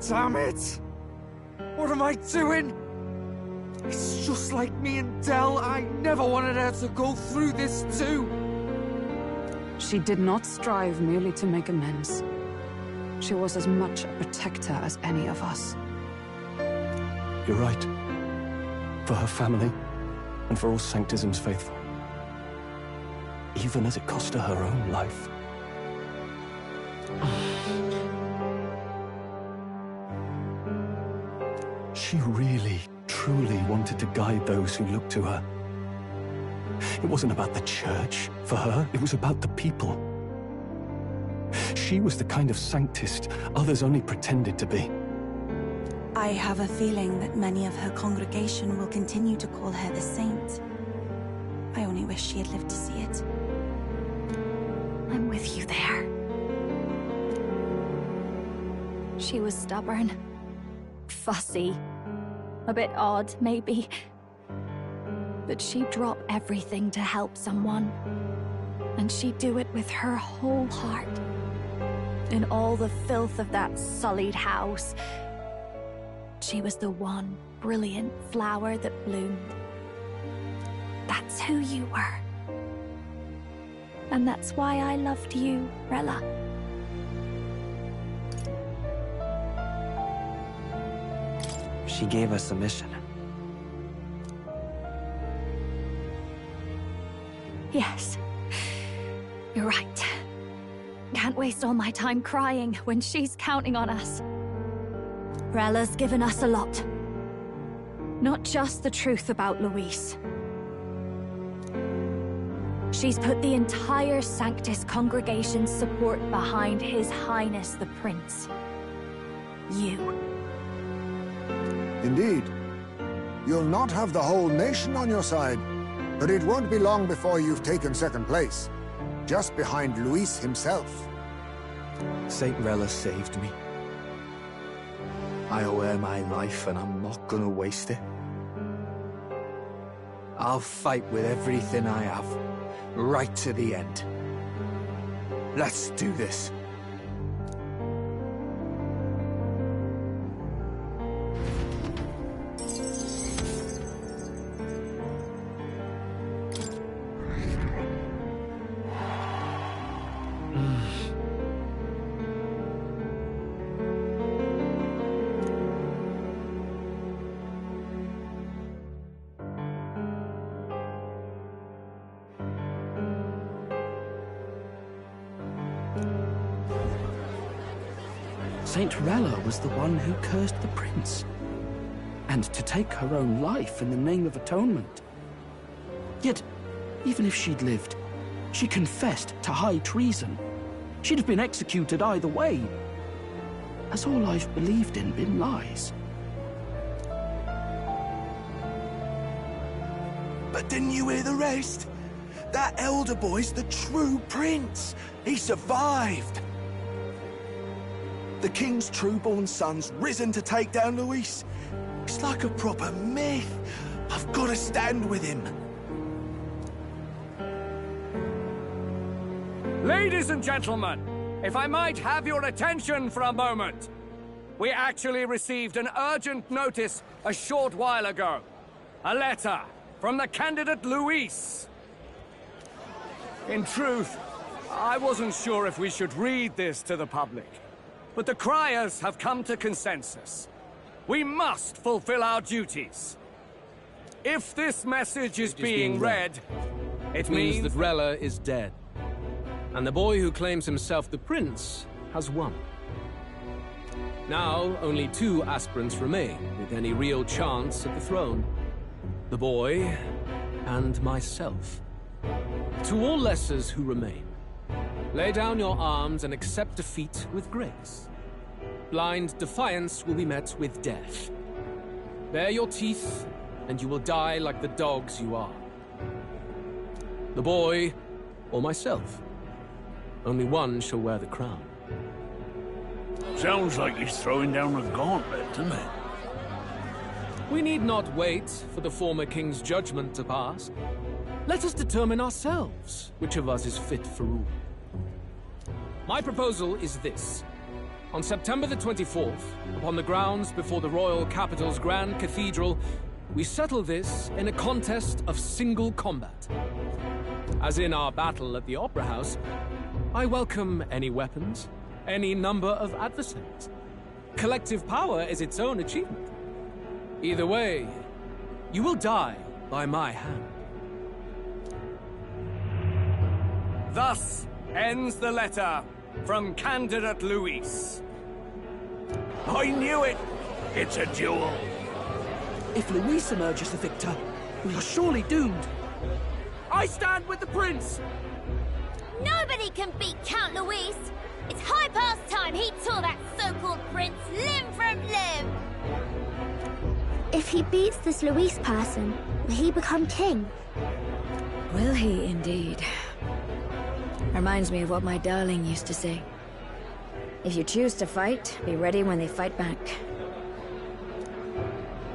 Damn it! What am I doing? It's just like me and Del. I never wanted her to go through this too. She did not strive merely to make amends. She was as much a protector as any of us. You're right. For her family, and for all Sanctism's faithful. Even as it cost her her own life. She really, truly wanted to guide those who looked to her. It wasn't about the church, for her. It was about the people. She was the kind of Sanctist others only pretended to be. I have a feeling that many of her congregation will continue to call her the Saint. I only wish she had lived to see it. I'm with you there. She was stubborn, fussy, a bit odd, maybe. But she'd drop everything to help someone. And she'd do it with her whole heart. In all the filth of that sullied house, she was the one brilliant flower that bloomed. That's who you were. And that's why I loved you, Rella. She gave us a mission. Yes. You're right. Can't waste all my time crying when she's counting on us. Rella's given us a lot. Not just the truth about Luis. She's put the entire Sanctus congregation's support behind His Highness the Prince. You. Indeed. You'll not have the whole nation on your side, but it won't be long before you've taken second place, just behind Luis himself. Saint Rella saved me. I owe her my life, and I'm not gonna waste it. I'll fight with everything I have, right to the end. Let's do this. Saint Rella was the one who cursed the prince. And to take her own life in the name of atonement. Yet, even if she'd lived, she confessed to high treason. She'd have been executed either way. Has all I've believed in been lies? But didn't you hear the rest? That elder boy's the true prince. He survived. The king's true-born son's risen to take down Luis. It's like a proper myth. I've got to stand with him. Ladies and gentlemen, if I might have your attention for a moment. We actually received an urgent notice a short while ago. A letter from the candidate Luis. In truth, I wasn't sure if we should read this to the public. But the criers have come to consensus. We must fulfill our duties. If this message is being read, it means that Rella is dead. And the boy who claims himself the prince has won. Now, only 2 aspirants remain with any real chance at the throne. The boy and myself. To all lessers who remain, Lay down your arms and accept defeat with grace. Blind defiance will be met with death. Bare your teeth, and you will die like the dogs you are. The boy, or myself. Only one shall wear the crown. Sounds like he's throwing down a gauntlet, doesn't it? We need not wait for the former king's judgment to pass. Let us determine ourselves which of us is fit for rule. My proposal is this. On September the 24th, upon the grounds before the royal capital's Grand Cathedral, we settle this in a contest of single combat. As in our battle at the Opera House, I welcome any weapons, any number of adversaries. Collective power is its own achievement. Either way, you will die by my hand. Thus ends the letter from candidate Luis. I knew it! It's a duel. If Luis emerges the victor, we are surely doomed. I stand with the prince! Nobody can beat Count Luis! It's high past time he tore that so-called prince limb from limb! If he beats this Luis person, will he become king? Will he indeed? Reminds me of what my darling used to say. If you choose to fight, be ready when they fight back.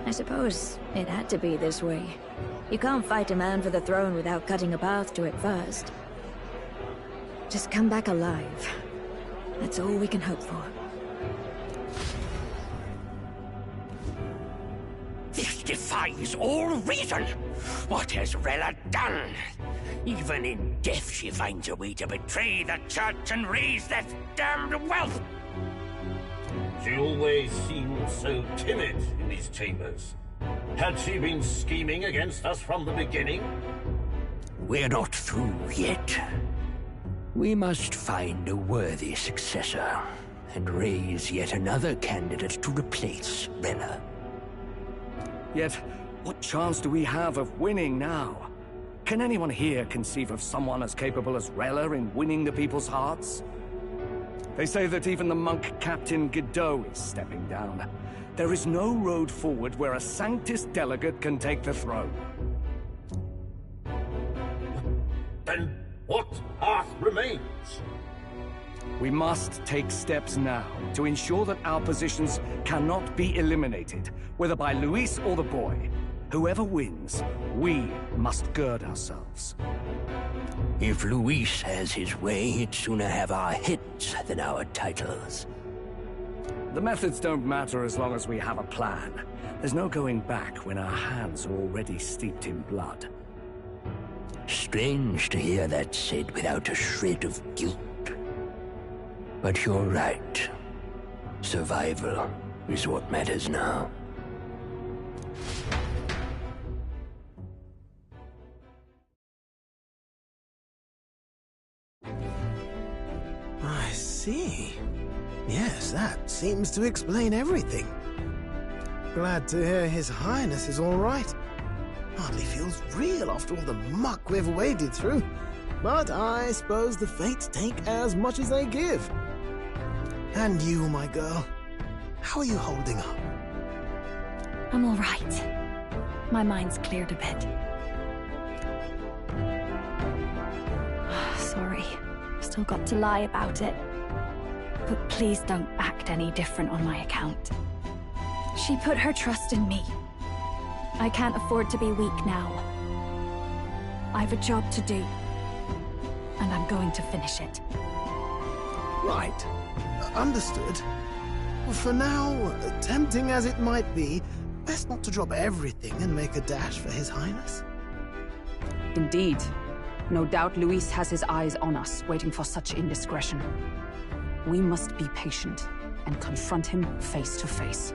I suppose it had to be this way. You can't fight a man for the throne without cutting a path to it first. Just come back alive. That's all we can hope for. This defies all reason! What has Rella done? Even in death she finds a way to betray the church and raise that damned wealth! She always seemed so timid in these chambers. Had she been scheming against us from the beginning? We're not through yet. We must find a worthy successor, and raise yet another candidate to replace Rella. Yet, what chance do we have of winning now? Can anyone here conceive of someone as capable as Rella in winning the people's hearts? They say that even the monk Captain Godot is stepping down. There is no road forward where a Sanctus delegate can take the throne. Then what path remains? We must take steps now to ensure that our positions cannot be eliminated, whether by Luis or the boy. Whoever wins, we must gird ourselves. If Luis has his way, he'd sooner have our hits than our titles. The methods don't matter as long as we have a plan. There's no going back when our hands are already steeped in blood. Strange to hear that said without a shred of guilt. But you're right. Survival is what matters now. I see. Yes, that seems to explain everything. Glad to hear His Highness is all right. Hardly feels real after all the muck we've waded through. But I suppose the fates take as much as they give. And you, my girl, how are you holding up? I'm all right. My mind's cleared a bit. Sorry. Still got to lie about it. But please don't act any different on my account. She put her trust in me. I can't afford to be weak now. I've a job to do. And I'm going to finish it. Right. Understood. For now, tempting as it might be, best not to drop everything and make a dash for His Highness. Indeed. No doubt Luis has his eyes on us, waiting for such indiscretion. We must be patient and confront him face to face.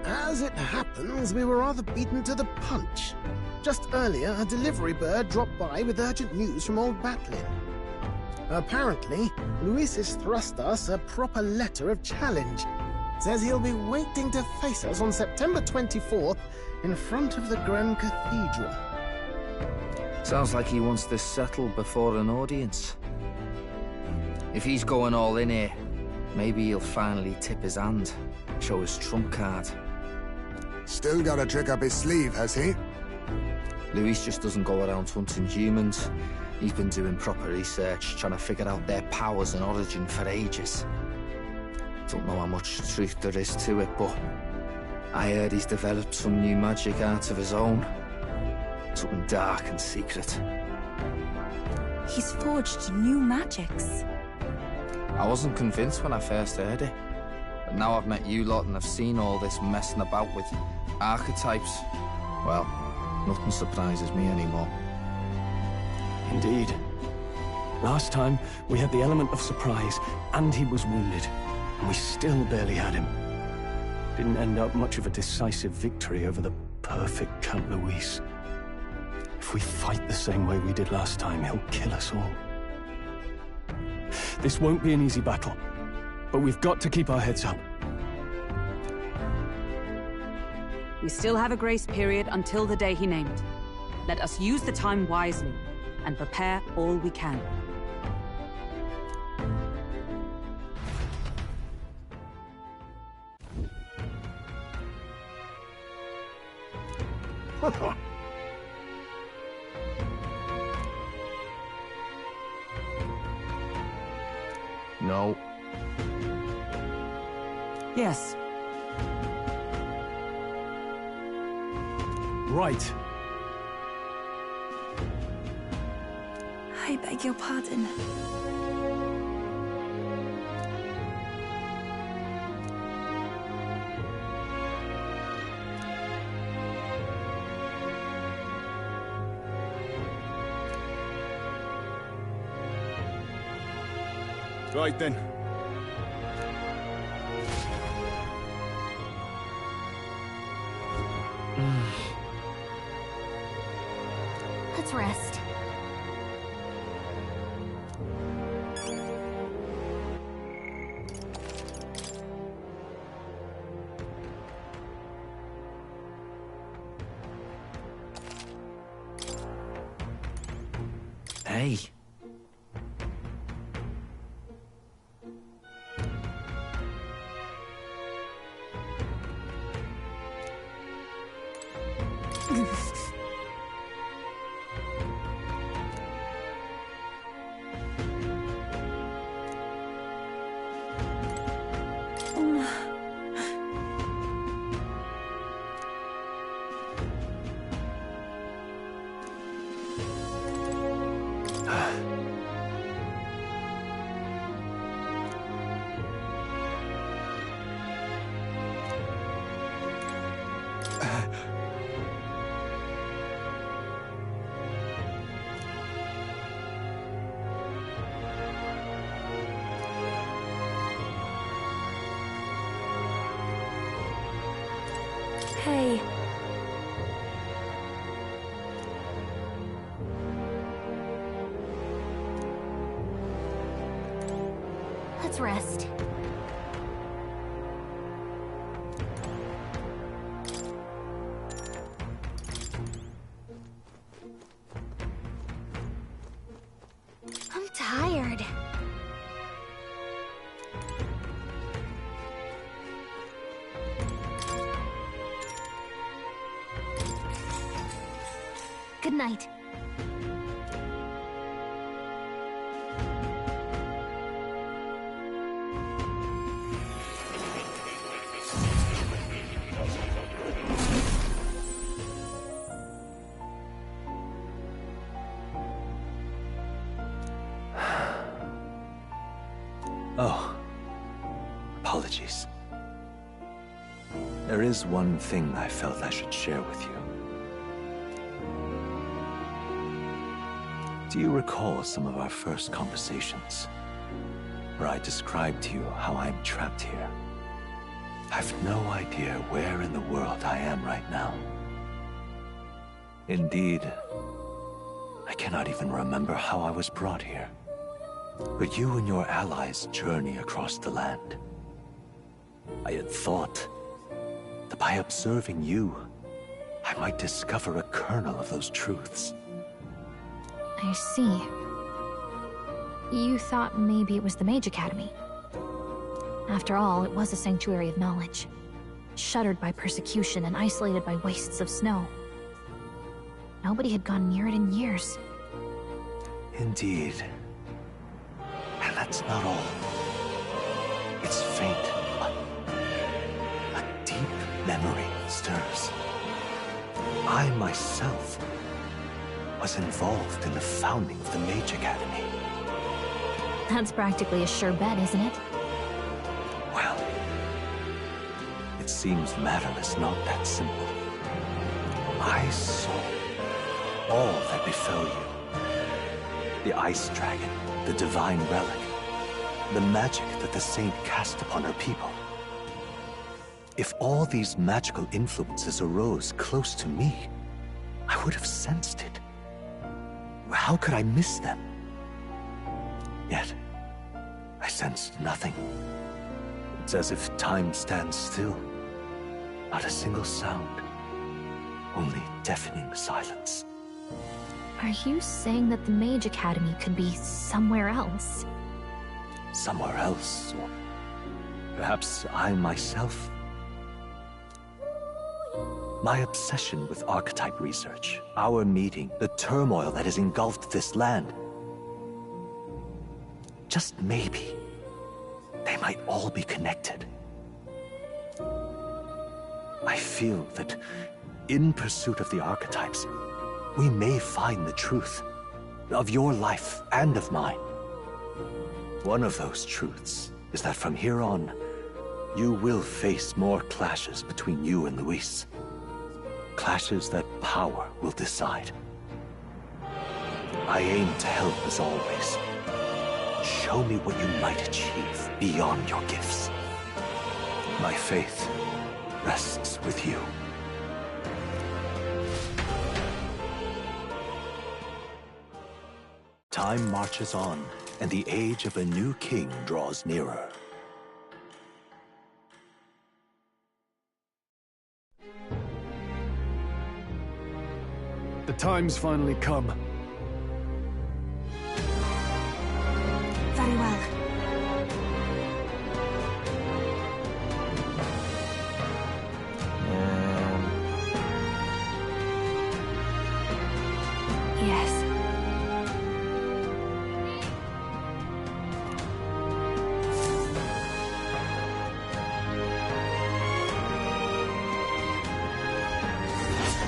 As it happens, we were rather beaten to the punch. Just earlier, a delivery bird dropped by with urgent news from old Batlin. Apparently, Luis has thrust us a proper letter of challenge. Says he'll be waiting to face us on September 24th in front of the Grand Cathedral. Sounds like he wants this settled before an audience. If he's going all in here, maybe he'll finally tip his hand, show his trump card. Still got a trick up his sleeve, has he? Luis just doesn't go around hunting humans. He's been doing proper research, trying to figure out their powers and origin for ages. Don't know how much truth there is to it, but I heard he's developed some new magic art of his own. Something dark and secret. He's forged new magics. I wasn't convinced when I first heard it. But now I've met you lot and I've seen all this messing about with archetypes. Well, nothing surprises me anymore. Indeed. Last time, we had the element of surprise, and he was wounded. And we still barely had him. Didn't end up much of a decisive victory over the perfect Count Luis. If we fight the same way we did last time, he'll kill us all. This won't be an easy battle, but we've got to keep our heads up. We still have a grace period until the day he named. Let us use the time wisely and prepare all we can. No. Yes. Right. I beg your pardon. Right then. Let's rest. Hey. Hey. Let's rest. I'm tired. Good night. Oh, apologies. There is one thing I felt I should share with you. Do you recall some of our first conversations, where I described to you how I'm trapped here? I've no idea where in the world I am right now. Indeed, I cannot even remember how I was brought here. But you and your allies journey across the land. I had thought that by observing you, I might discover a kernel of those truths. I see. You thought maybe it was the Mage Academy. After all, it was a sanctuary of knowledge. Shuttered by persecution and isolated by wastes of snow. Nobody had gone near it in years. Indeed. And that's not all. It's faint. A deep memory stirs. I myself was involved in the founding of the Mage Academy. That's practically a sure bet, isn't it? Well, it seems the matter is not that simple. I saw all that befell you. The Ice Dragon, the Divine Relic, the magic that the Saint cast upon her people. If all these magical influences arose close to me, I would have sensed it. How could I miss them? Yet, I sensed nothing. It's as if time stands still. Not a single sound. Only deafening silence. Are you saying that the Mage Academy could be somewhere else? Somewhere else, or perhaps I myself? My obsession with archetype research, our meeting, the turmoil that has engulfed this land. Just maybe, they might all be connected. I feel that in pursuit of the archetypes, we may find the truth of your life and of mine. One of those truths is that from here on, you will face more clashes between you and Luis. Clashes that power will decide. I aim to help as always. Show me what you might achieve beyond your gifts. My faith rests with you. Time marches on, and the age of a new king draws nearer. The time's finally come. Very well. Yes.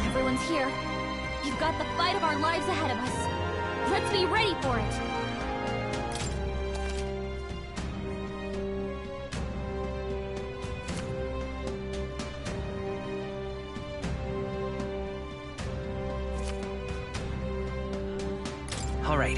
Everyone's here. We've got the fight of our lives ahead of us. Let's be ready for it. All right.